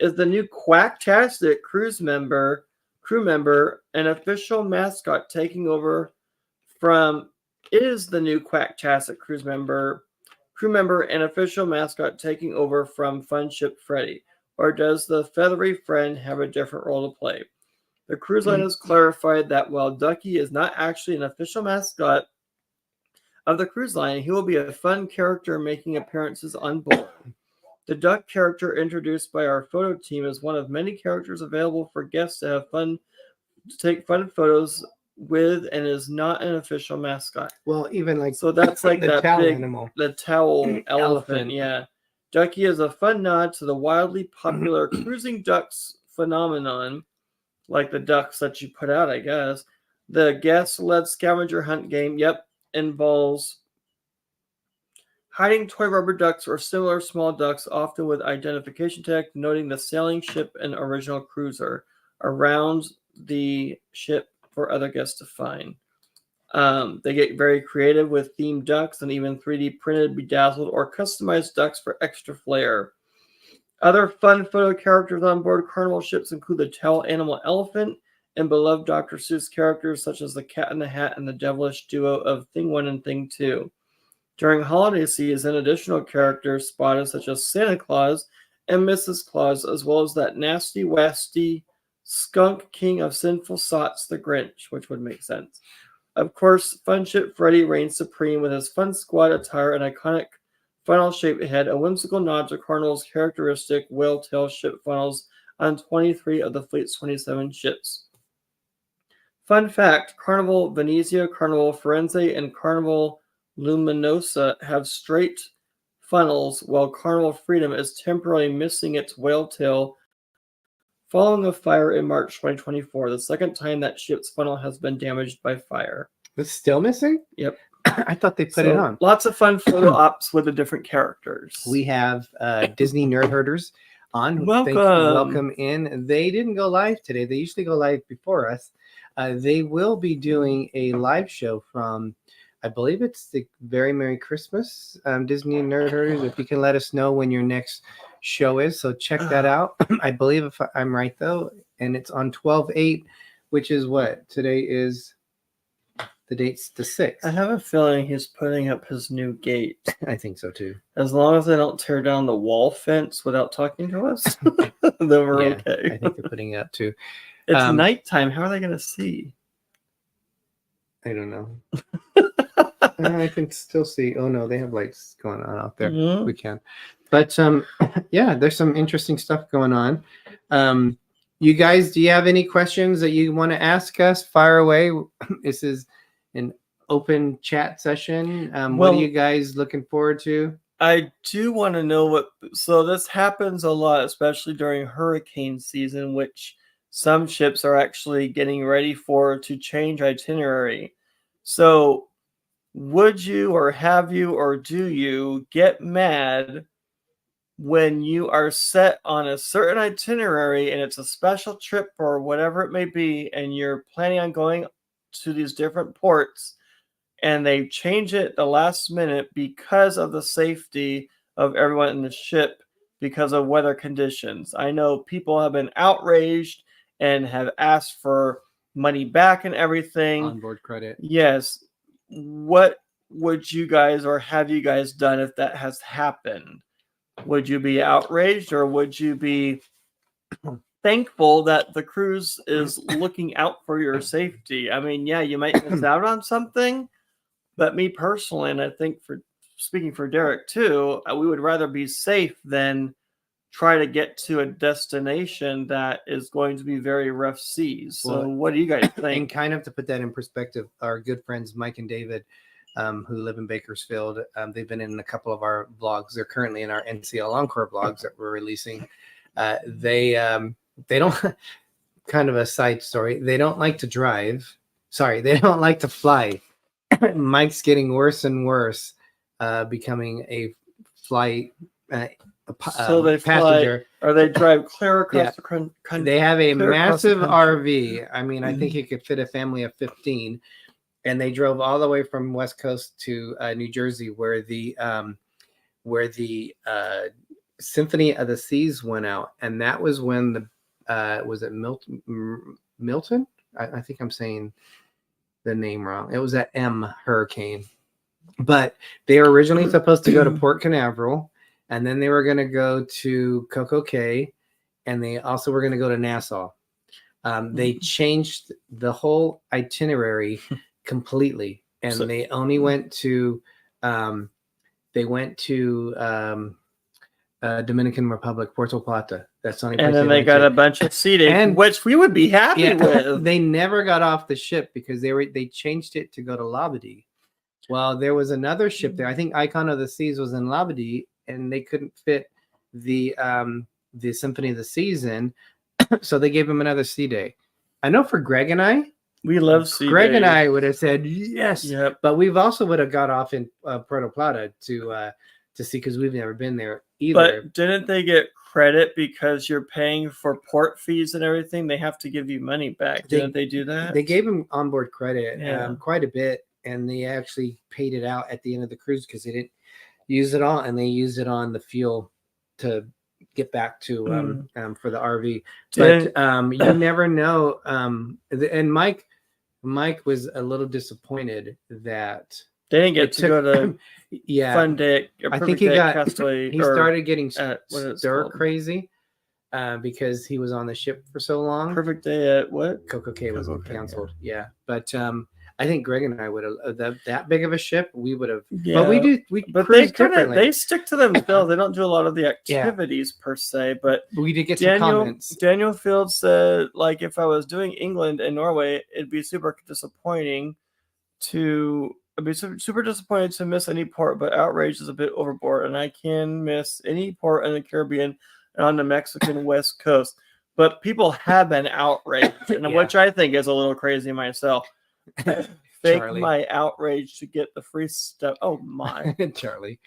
Is the new Quacktastic crew member, an official mascot taking over from? Is the new Quacktastic crew member, an official mascot taking over from Fun Ship Freddy, or does the feathery friend have a different role to play? The cruise line has clarified that while Ducky is not actually an official mascot of the cruise line, he will be a fun character making appearances on board. The duck character introduced by our photo team is one of many characters available for guests to have fun, to take fun photos with, and is not an official mascot. Well, even like so that's like the that towel big animal. The towel elephant. Yeah. Ducky is a fun nod to the wildly popular cruising ducks phenomenon, like the ducks that you put out, I guess. The guest-led scavenger hunt game, involves hiding toy rubber ducks or similar small ducks, often with identification tag denoting the sailing ship and original cruiser, around the ship for other guests to find. They get very creative with themed ducks and even 3D printed, bedazzled, or customized ducks for extra flair. Other fun photo characters on board Carnival ships include the towel animal elephant and beloved Dr. Seuss characters such as the Cat in the Hat and the devilish duo of Thing 1 and Thing 2. During holiday season, additional characters spotted such as Santa Claus and Mrs. Claus, as well as that nasty, wasty skunk king of sinful sots, the Grinch, which would make sense. Of course, Funship Freddy reigns supreme with his fun squad attire and iconic funnel-shaped head, a whimsical nod to Carnival's characteristic whale-tail ship funnels on 23 of the fleet's 27 ships. Fun fact, Carnival Venezia, Carnival Firenze, and Carnival Luminosa have straight funnels, while Carnival Freedom is temporarily missing its whale tail following a fire in March 2024, the second time that ship's funnel has been damaged by fire. It's still missing? Yep. I thought they put it on. Lots of fun photo ops with the different characters. We have Disney Nerd Herders on. Welcome. Welcome in. They didn't go live today. They usually go live before us. They will be doing a live show from, I believe it's the Very Merry Christmas, Disney Nerd Herders. If you can let us know when your next show is, so check that out. I believe if I'm right though, and it's on 12/8, which is what today is. The date's the 6th. I have a feeling he's putting up his new gate. I think so too. As long as they don't tear down the wall fence without talking to us, then we're okay. I think they're putting it up too. It's nighttime. How are they going to see? I don't know. I can still see. Oh no, they have lights going on out there. Mhm. We can. But yeah, there's some interesting stuff going on. You guys, do you have any questions that you want to ask us? Fire away. This is an open chat session. What are you guys looking forward to? I do want to know what. So this happens a lot, especially during hurricane season, which some ships are actually getting ready for to change itinerary. So would you, or have you, or do you get mad when you are set on a certain itinerary and it's a special trip or whatever it may be, and you're planning on going to these different ports and they change it the last minute because of the safety of everyone in the ship because of weather conditions? I know people have been outraged and have asked for money back and everything. Onboard credit. Yes. What would you guys, or have you guys done if that has happened? Would you be outraged, or would you be thankful that the cruise is looking out for your safety? I mean, yeah, you might miss out on something, but me personally, and I think for speaking for Derek too, we would rather be safe than try to get to a destination that is going to be very rough seas. So what do you guys think? And kind of to put that in perspective, our good friends Mike and David, who live in Bakersfield, they've been in a couple of our vlogs. They're currently in our NCL Encore vlogs that we're releasing. They don't, kind of a side story, they don't like to drive. Sorry, they don't like to fly. Mike's getting worse and worse, becoming a flight so they passenger. Fly, or they drive clear across the country. They have a massive RV. I mean, I think it could fit a family of 15. And they drove all the way from West Coast to New Jersey, where the Symphony of the Seas went out, and that was when the was it Milton? I think I'm saying the name wrong. It was that M hurricane, but they were originally supposed to go to Port Canaveral, and then they were going to go to Coco Cay, and they also were going to go to Nassau. They changed the whole itinerary completely, and they only went to Dominican Republic, Puerto Plata. That's the only place. And then they got a bunch of seating, which we would be happy with. They never got off the ship because they changed it to go to Labadee. Well, there was another ship there. I think Icon of the Seas was in Labadee, and they couldn't fit the Symphony of the Seas in, so they gave him another sea day. I know for Greg and I, we love sea Greg days. And I would have said yes. Yep. But we've also would have got off in Puerto Plata to see, because we've never been there either. But didn't they get credit because you're paying for port fees and everything? They have to give you money back. Didn't they do that? They gave them onboard credit quite a bit, and they actually paid it out at the end of the cruise because they didn't use it all, and they used it on the fuel to get back to for the RV. But you never know. And Mike was a little disappointed that They didn't get It to go to yeah, Fun Day. I think Perfect he Day at got Castaway. he or started getting at what is it stir called? crazy because he was on the ship for so long. Perfect Day at what? Coco Cay was Coco Cay, canceled. Yeah, but I think Greg and I would have that big of a ship. We would have. Yeah, But we but cruise they kind of differently. they stick to themselves. They don't do a lot of the Yeah. activities per se. But we did get some comments. Daniel Field said, like, if I was doing England and Norway, it'd be super disappointing I'd be super disappointed to miss any port, but outrage is a bit overboard, and I can miss any port in the Caribbean and on the Mexican West Coast. But people have been outraged, and which I think is a little crazy myself. Fake Charlie. my outrage to get the free stuff. Oh my, Charlie.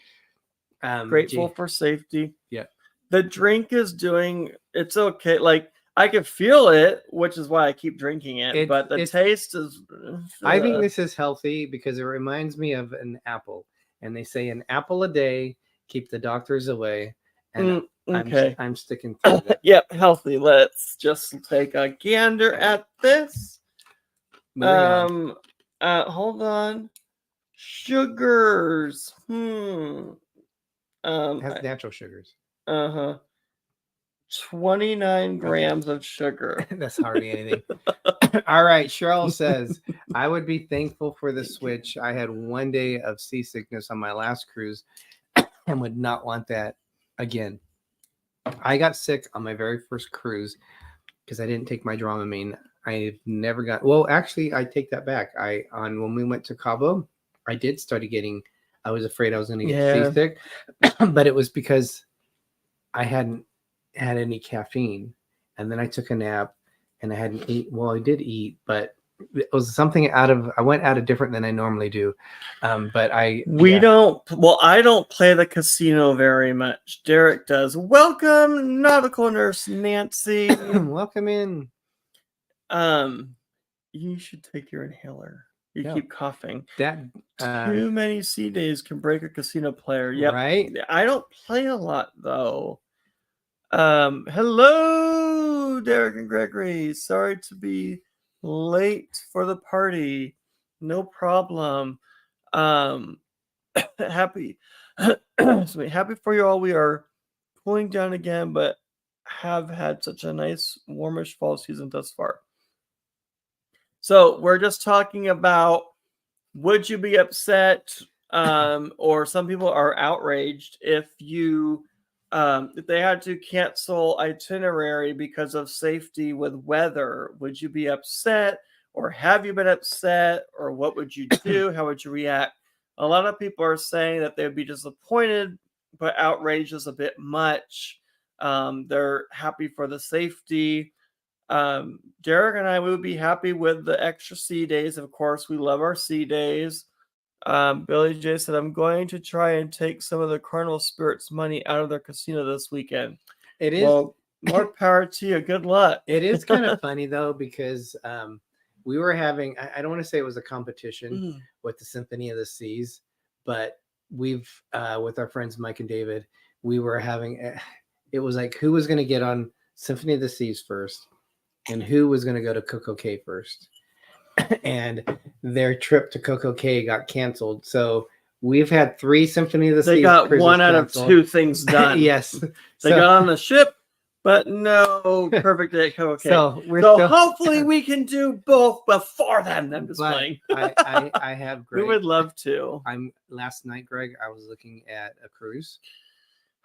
Grateful for safety. Yeah. The drink is doing. It's okay. Like, I can feel it, which is why I keep drinking it. But the taste is. I think this is healthy because it reminds me of an apple, and they say an apple a day keep the doctors away. And okay, I'm sticking to that. Yep, healthy. Let's just take a gander at this. Hold on. Sugars. It has natural sugars. 29 grams of sugar. That's hardly anything. All right. Cheryl says, I would be thankful for the switch. I had 1 day of seasickness on my last cruise and would not want that again. I got sick on my very first cruise because I didn't take my Dramamine. I've never got, well, actually, I take that back. When we went to Cabo, I did start getting, I was afraid I was going to get seasick, but it was because I hadn't had any caffeine, and then I took a nap and I hadn't eaten. Well, I did eat, but it was something I went out of different than I normally do. But I don't play the casino very much. Derek does. Welcome, nautical nurse Nancy. Welcome in. You should take your inhaler. You keep coughing. Too many sea days can break a casino player. Yep. Right. I don't play a lot though. Hello, Derek and Gregory. Sorry to be late for the party. No problem. Happy happy for you all. We are cooling down again, but have had such a nice warmish fall season thus far. So we're just talking about, would you be upset, or some people are outraged if they had to cancel itinerary because of safety with weather? Would you be upset, or have you been upset, or what would you do? How would you react? A lot of people are saying that they would be disappointed, but outraged is a bit much. They're happy for the safety. Derek and I would be happy with the extra sea days. Of course, we love our sea days. Billy J said, I'm going to try and take some of the Carnival Spirits money out of their casino this weekend. It is. Well, more power to you. Good luck. It is kind of funny, though, because we were having, I don't want to say it was a competition with the Symphony of the Seas, but we've, with our friends Mike and David, we were having, it was like, who was going to get on Symphony of the Seas first and who was going to go to Coco Cay first. And their trip to Coco Cay got canceled. So we've had 3 Symphony of the Seas. They got one out of 2 things done. Yes. They got on the ship, but no Perfect Day at Coco Cay. So hopefully we can do both before then. I'm just playing. I have great. We would love to. Last night, Greg, I was looking at a cruise.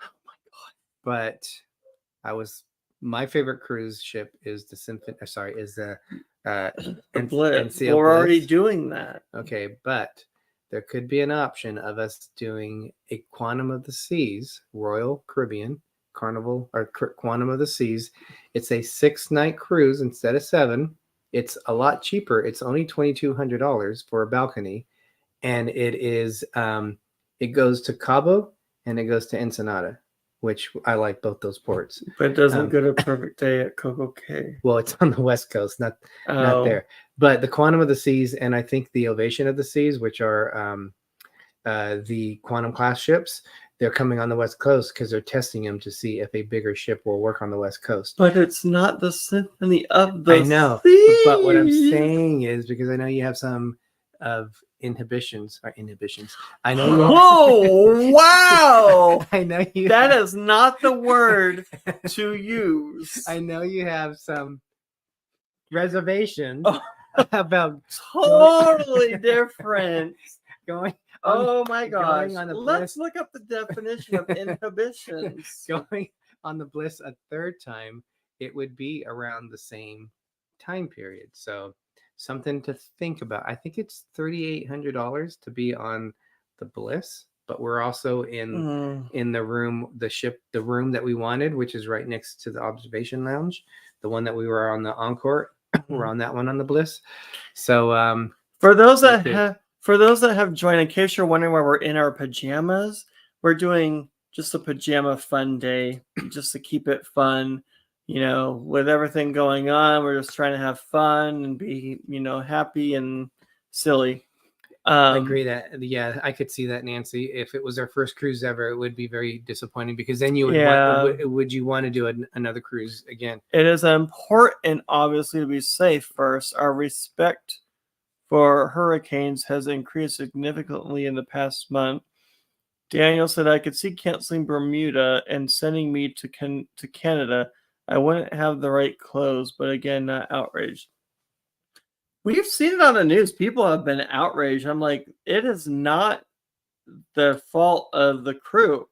Oh my God. But my favorite cruise ship is the Symphony. Sorry, is the Bliss. We're already doing that. Okay, but there could be an option of us doing a Quantum of the Seas, Royal Caribbean Carnival, or Quantum of the Seas. It's a 6-night cruise instead of 7. It's a lot cheaper. It's only $2,200 for a balcony, and it is it goes to Cabo and it goes to Ensenada, which I like both those ports. But it doesn't go to Perfect Day at Coco Cay. Well, it's on the West Coast, not there. But the Quantum of the Seas, and I think the Ovation of the Seas, which are the Quantum class ships, they're coming on the West Coast because they're testing them to see if a bigger ship will work on the West Coast. But it's not the Symphony of the I know. Seas. But what I'm saying is, because I know you have some inhibitions. I know you Oh, wow. I know you That have, is not the word to use. I know you have some reservations Oh. about Totally different. going Oh my going gosh. on the Let's bliss. look up the definition of inhibitions. Going on the bliss a third time, it would be around the same time period. So something to think about. I think it's $3,800 to be on the bliss, but we're also in the room, the room that we wanted, which is right next to the observation lounge, the one that we were on the Encore. We're on that one on the bliss. So For those we're that good. have joined, in case you're wondering why we're in our pajamas, we're doing just a pajama fun day, just to keep it fun. You know, with everything going on, we're just trying to have fun and be, happy and silly. I agree that, yeah, I could see that, Nancy. If it was our first cruise ever, it would be very disappointing, because then you would Yeah. would you want to do another cruise again? It is important, obviously, to be safe first. Our respect for hurricanes has increased significantly in the past month. Daniel said, I could see canceling Bermuda and sending me to Canada. I wouldn't have the right clothes, but again, not outraged. We've seen it on the news. People have been outraged. I'm like, it is not the fault of the crew.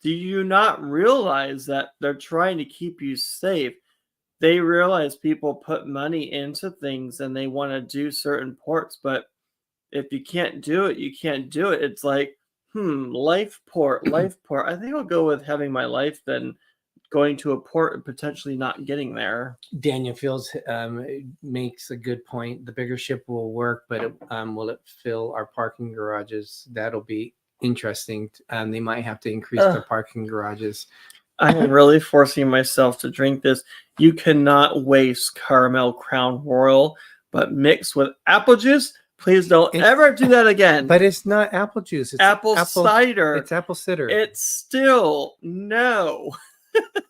Do you not realize that they're trying to keep you safe? They realize people put money into things and they want to do certain ports, but if you can't do it, you can't do it. It's like, life port. I think I'll go with having my life than going to a port and potentially not getting there. Daniel Fields makes a good point. The bigger ship will work, but will it fill our parking garages? That'll be interesting. They might have to increase their parking garages. I am really forcing myself to drink this. You cannot waste caramel Crown Royal, but mix with apple juice. Please don't ever do that again. But it's not apple juice. It's apple cider. It's apple cider. It's still no.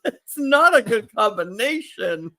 It's not a good combination.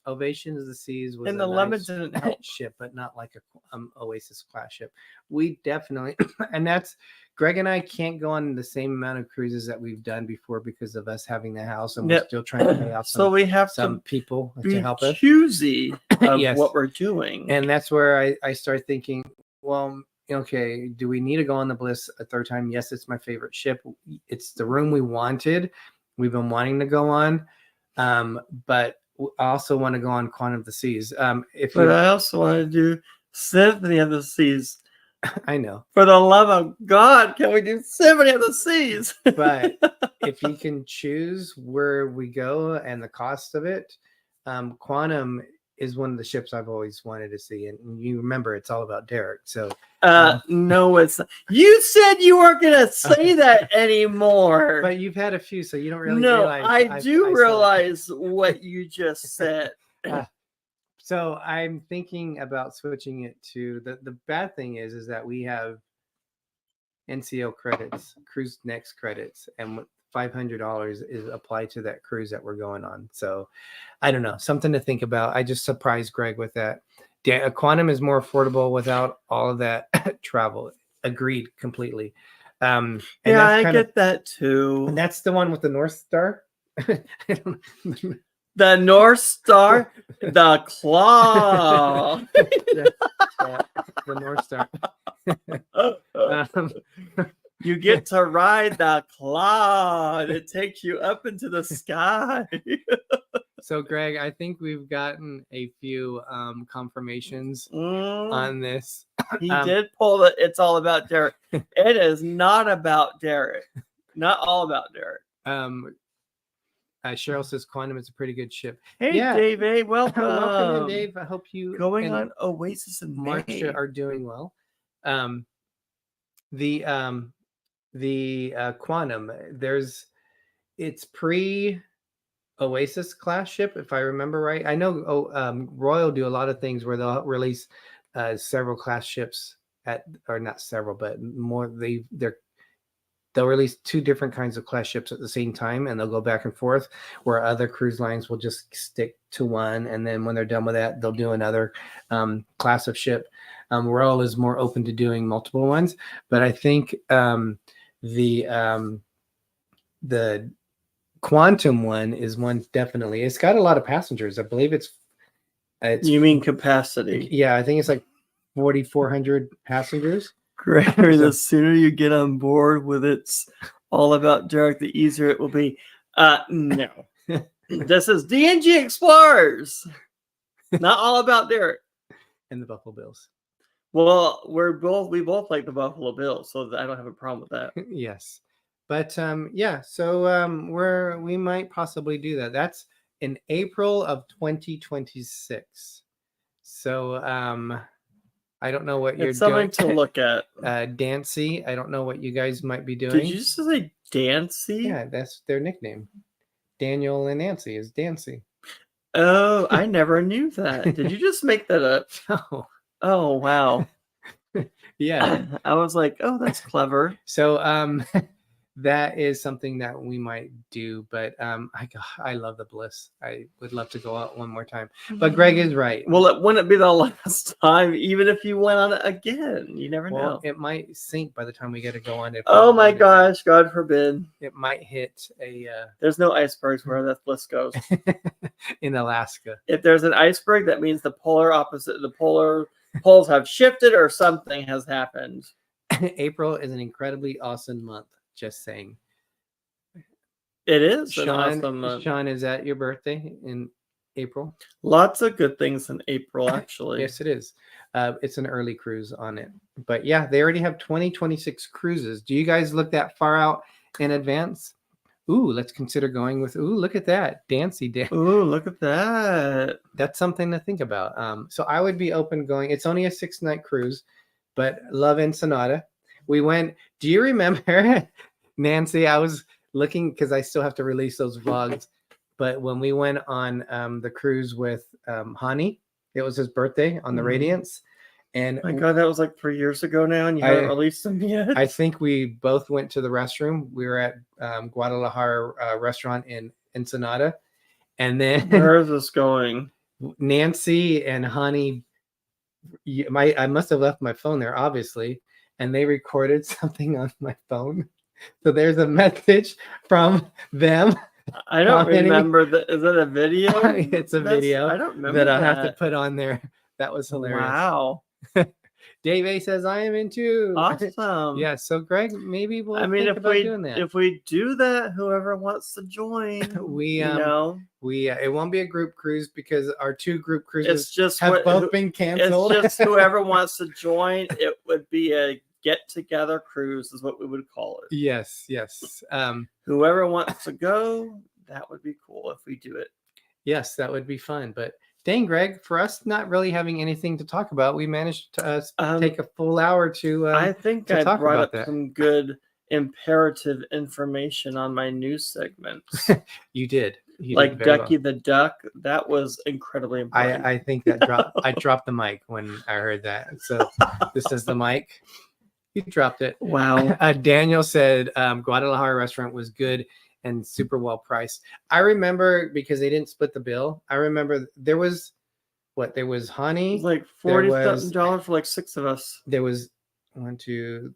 Ovation of the Seas was and the lemon didn't help. Ship, but not like a Oasis class ship. We definitely, and that's Greg and I can't go on the same amount of cruises that we've done before because of us having the house, and we're still trying to pay off so we have some people be to help us. Choosy of Yes. what we're doing, and that's where I start thinking, well, okay, do we need to go on the Bliss a third time? Yes, it's my favorite ship. It's the room we wanted. We've been wanting to go on, but I also want to go on Quantum of the Seas. I also want to do Symphony of the Seas. I know. For the love of God, can we do Symphony of the Seas? But if you can choose where we go and the cost of it, Quantum is one of the ships I've always wanted to see. And you remember, it's all about Derek. So no, it's not. You said you weren't going to say that anymore. But you've had a few, so you don't really realize. I do realize what you just said. So I'm thinking about switching it to the bad thing is that we have NCO credits, Cruise Next credits, and $500 is applied to that cruise that we're going on. So I don't know, something to think about. I just surprised Greg with that. Quantum is more affordable without all of that travel. Agreed completely. And yeah, I get that too. And that's the one with the North Star. The North Star, the claw. The North Star. You get to ride the claw. It takes you up into the sky. So, Greg, I think we've gotten a few confirmations on this. He did pull the "It's all about Derek." It is not about Derek. Not all about Derek. Cheryl says Quantum is a pretty good ship. Hey, yeah. Dave, hey, welcome. Welcome in, Dave. I hope you going on Oasis and Marcia are doing well. The Quantum, it's pre Oasis class ship, if I remember right. I know Royal do a lot of things where they'll release several class ships or not several, but more. They'll release two different kinds of class ships at the same time, and they'll go back and forth, where other cruise lines will just stick to one. And then when they're done with that, they'll do another class of ship. Royal is more open to doing multiple ones, but I think the Quantum one is one definitely. It's got a lot of passengers. I believe it's You mean capacity? yeah, I think it's like 4,400 passengers. Gregory, So- the sooner you get on board with it's all about Derek, the easier it will be. No. This is D&G Explorers. Not all about Derek. And the Buffalo Bills. Well, we both like the Buffalo Bills, so I don't have a problem with that. Yes. But yeah, so we might possibly do that. That's in April of 2026. So I don't know what you're It's something doing. to look at. Dancy, I don't know what you guys might be doing. Did you just say Dancy? Yeah, that's their nickname. Daniel and Nancy is Dancy. Oh, I never knew that. Did you just make that up? Oh, Oh, wow. yeah. I was like, oh, that's clever. So that is something that we might do, but I love the Bliss. I would love to go out one more time. But Greg is right. Well, it wouldn't be the last time, even if you went on it again. You never know. It might sink by the time we get to go on it. Oh my gosh, God forbid. It might hit a There's no icebergs where that Bliss goes. in Alaska. If there's an iceberg, that means the polar poles have shifted or something has happened. April is an incredibly awesome month. Just saying. It is Sean, an awesome month. Sean, is that your birthday in April? Lots of good things in April, actually. Yes, it is. It's an early cruise on it. But yeah, they already have 2026 cruises. Do you guys look that far out in advance? Ooh, let's consider going with, look at that. Dancy Dan. Ooh, look at that. That's something to think about. So I would be open going. It's only a 6-night cruise, but love Ensenada. We went, do you remember, Nancy? I was looking because I still have to release those vlogs. But when we went on the cruise with Hani, it was his birthday on the Radiance. And My God, that was like 3 years ago now, and you haven't released them yet. I think we both went to the restroom. We were at Guadalajara restaurant in Ensenada. And then Where is this going? Nancy and Hani, I must have left my phone there, obviously. And they recorded something on my phone. So there's a message from them. I don't remember. Is that a video? It's a video I don't remember that I'll have to put on there. That was hilarious. Wow. Dave A says, I am in too. Awesome. Yeah, so Greg, maybe we'll I mean, think about doing that. If we do that, whoever wants to join, it won't be a group cruise because our 2 group cruises have both been canceled. It's just whoever wants to join. It would be a get-together cruise is what we would call it. Yes. Whoever wants to go, that would be cool if we do it. Yes, that would be fun. But dang, Greg, for us not really having anything to talk about, we managed to take a full hour to I think to I talk brought about up that. some good imperative information on my news segments. You did. Like Ducky the Duck. That was incredibly important. I think that I dropped the mic when I heard that. So this is the mic. You dropped it. Wow. Daniel said Guadalajara restaurant was good and super well priced. I remember because they didn't split the bill. I remember there was honey. It was like $40 for like 6 of us. There was 1, 2.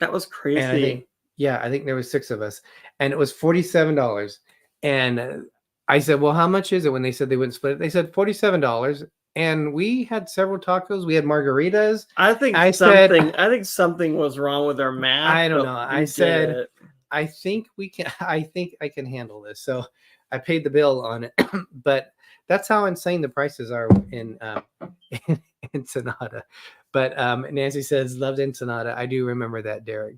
That was crazy. I think there was 6 of us, and it was $47. And I said, well, how much is it? When they said they wouldn't split it, they said $47. And we had several tacos. We had margaritas. I think something was wrong with our math. I don't know. I said, I think I can handle this. So I paid the bill on it. But that's how insane the prices are in Ensenada. But Nancy says, loved Ensenada. I do remember that, Derek.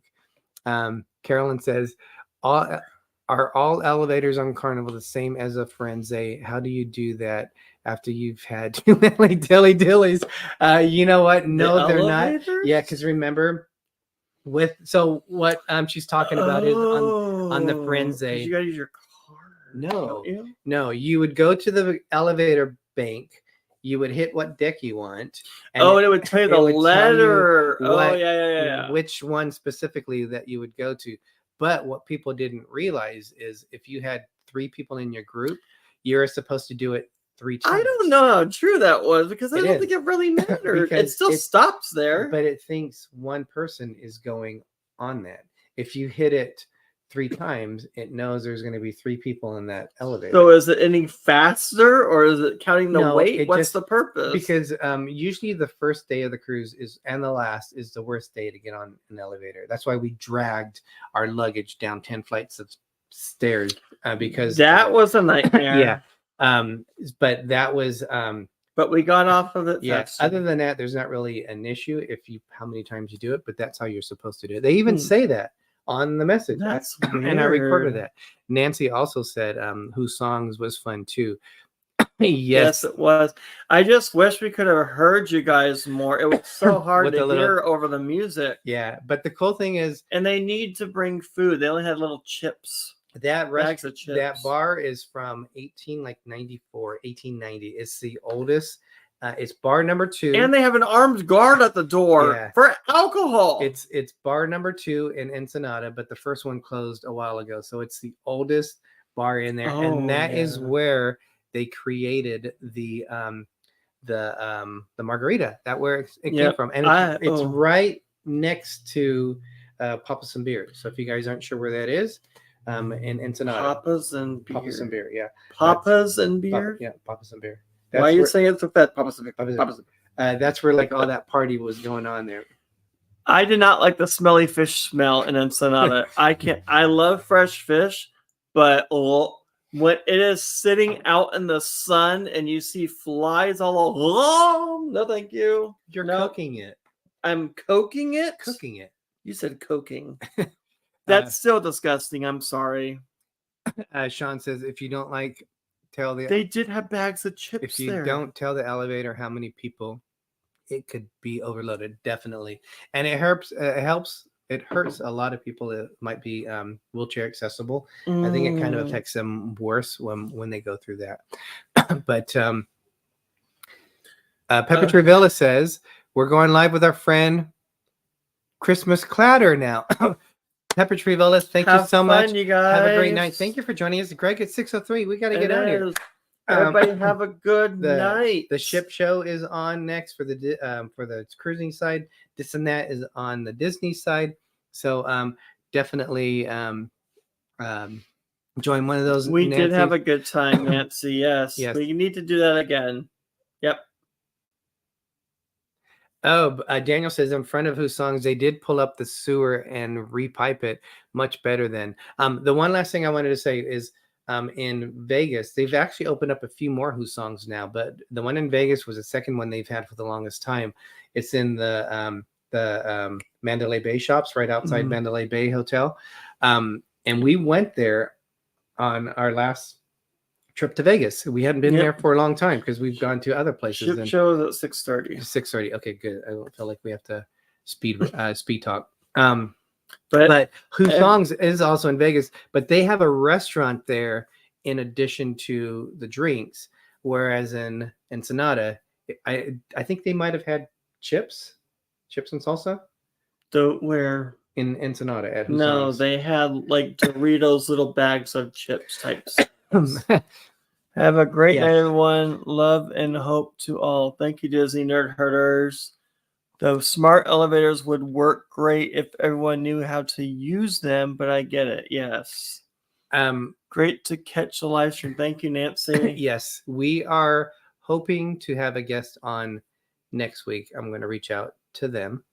Carolyn says, are all elevators on Carnival the same as a Firenze? How do you do that after you've had too many dillies? You know what? No, they're not. Yeah, because remember, what she's talking about is on the Firenze. You gotta use your card. No, you would go to the elevator bank. You would hit what deck you want. And it would tell you the letter. Yeah. Which one specifically that you would go to. But what people didn't realize is if you had 3 people in your group, you're supposed to do it 3 times. I don't know how true that was because I It don't is. think it really mattered. It Because still stops there. But it thinks one person is going on that. If you hit it 3 times, it knows there's going to be 3 people in that elevator. So is it any faster or is it counting the No, weight? it What's just- the purpose? Because usually the first day of the cruise and the last is the worst day to get on an elevator. That's why we dragged our luggage down 10 flights of stairs because that was a nightmare. yeah. But that was but we got off of it. yeah. faster. Other than that, there's not really an issue how many times you do it, but that's how you're supposed to do it. They even say that on the message. That's and I recorded weird. that. Nancy also said whose songs was fun too. Yes, it was. I just wish we could have heard you guys more. It was so hard With to the hear over the music. Yeah, but the cool thing is And they need to bring food. They only had little chips. that Bags of chips. that bar is from 1890. It's the oldest. It's bar number 2. And they have an armed guard at the door Yeah. for alcohol. It's bar number 2 in Ensenada, but the first one closed a while ago. So it's the oldest bar in there, and that is where they created the margarita. That where it came from, and it's right next to Papas and Beer. So if you guys aren't sure where that is, in Ensenada, Papas and beer. Papas and Beer, yeah, Papas and beer. yeah, Papas and Beer. Why are you saying it so fast? Papas and beer. Papas and Papas and beer. That's where like all that party was going on there. I did not like the smelly fish smell in Ensenada. I love fresh fish, but when it is sitting out in the sun and you see flies all over, no, thank you. You're cooking it. I'm coking it. Cooking it. You said coking. That's still disgusting. I'm sorry. Sean says if you don't like, tell the. They did have bags of chips. If you don't tell the elevator how many people, it could be overloaded. Definitely, and it helps. It hurts a lot of people that might be wheelchair accessible. I think it kind of affects them worse when they go through that. But Pepper Trevilla says we're going live with our friend Christmas Clatter now. Pepper Trevilla, thank you so much. You guys. Have a great night. Thank you for joining us. Greg, it's 6:03. We got to get out here. Everybody have a good night. The ship show is on next for the cruising side. This and that is on the Disney side. So definitely join one of those. We did have a good time, Nancy. Yes. Yes. We need to do that again. Yep. Oh, Daniel says in front of whose songs they did pull up the sewer and repipe it much better than. The one last thing I wanted to say is in Vegas, they've actually opened up a few more Who songs now, but the one in Vegas was the second one they've had for the longest time. It's in the Mandalay Bay shops right outside Mandalay Bay Hotel. And we went there on our last trip to Vegas. We hadn't been there for a long time because we've gone to other places. Ship show is at 6:30. 6:30. Okay, good. I don't feel like we have to speed talk. But Who Songs is also in Vegas, but they have a restaurant there in addition to the drinks. Whereas in Ensenada, I think they might have had chips and salsa. Where in Ensenada at Who no, Songs. they had like Doritos little bags of chips types. Have a great night, everyone. Love and hope to all. Thank you, Disney Nerd Herders. The smart elevators would work great if everyone knew how to use them, but I get it. Yes. Great to catch the live stream. Thank you, Nancy. Yes, we are hoping to have a guest on next week. I'm going to reach out to them.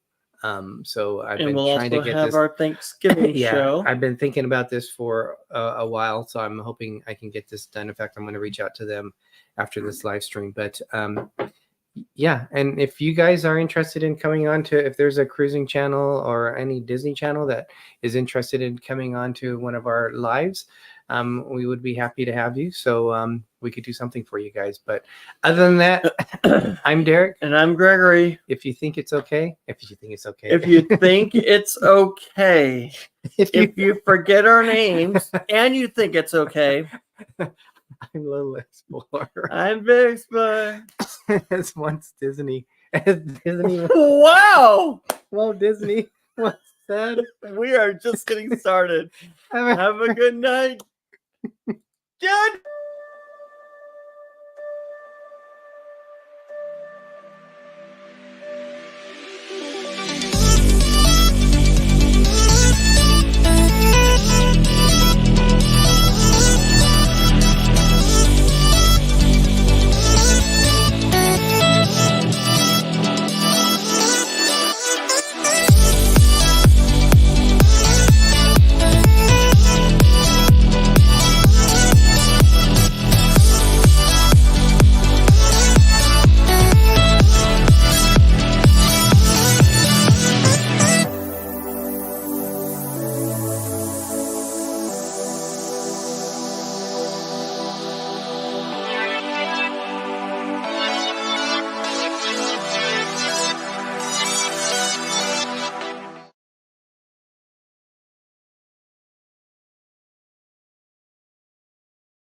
So I've been trying to get have this. Our Thanksgiving show. I've been thinking about this for a while, so I'm hoping I can get this done. In fact, I'm going to reach out to them after this live stream. But yeah, and if you guys are interested in coming on to, if there's a cruising channel or any Disney channel that is interested in coming on to one of our lives, we would be happy to have you. So we could do something for you guys. But other than that, I'm Derek. And I'm Gregory. If you think it's okay. If you think it's okay. if you forget our names and you think it's okay. I'm Little Explorer. I'm Big Explorer. As once Disney. Wow. Walt Disney once said. We are just getting started. Have a good night. Good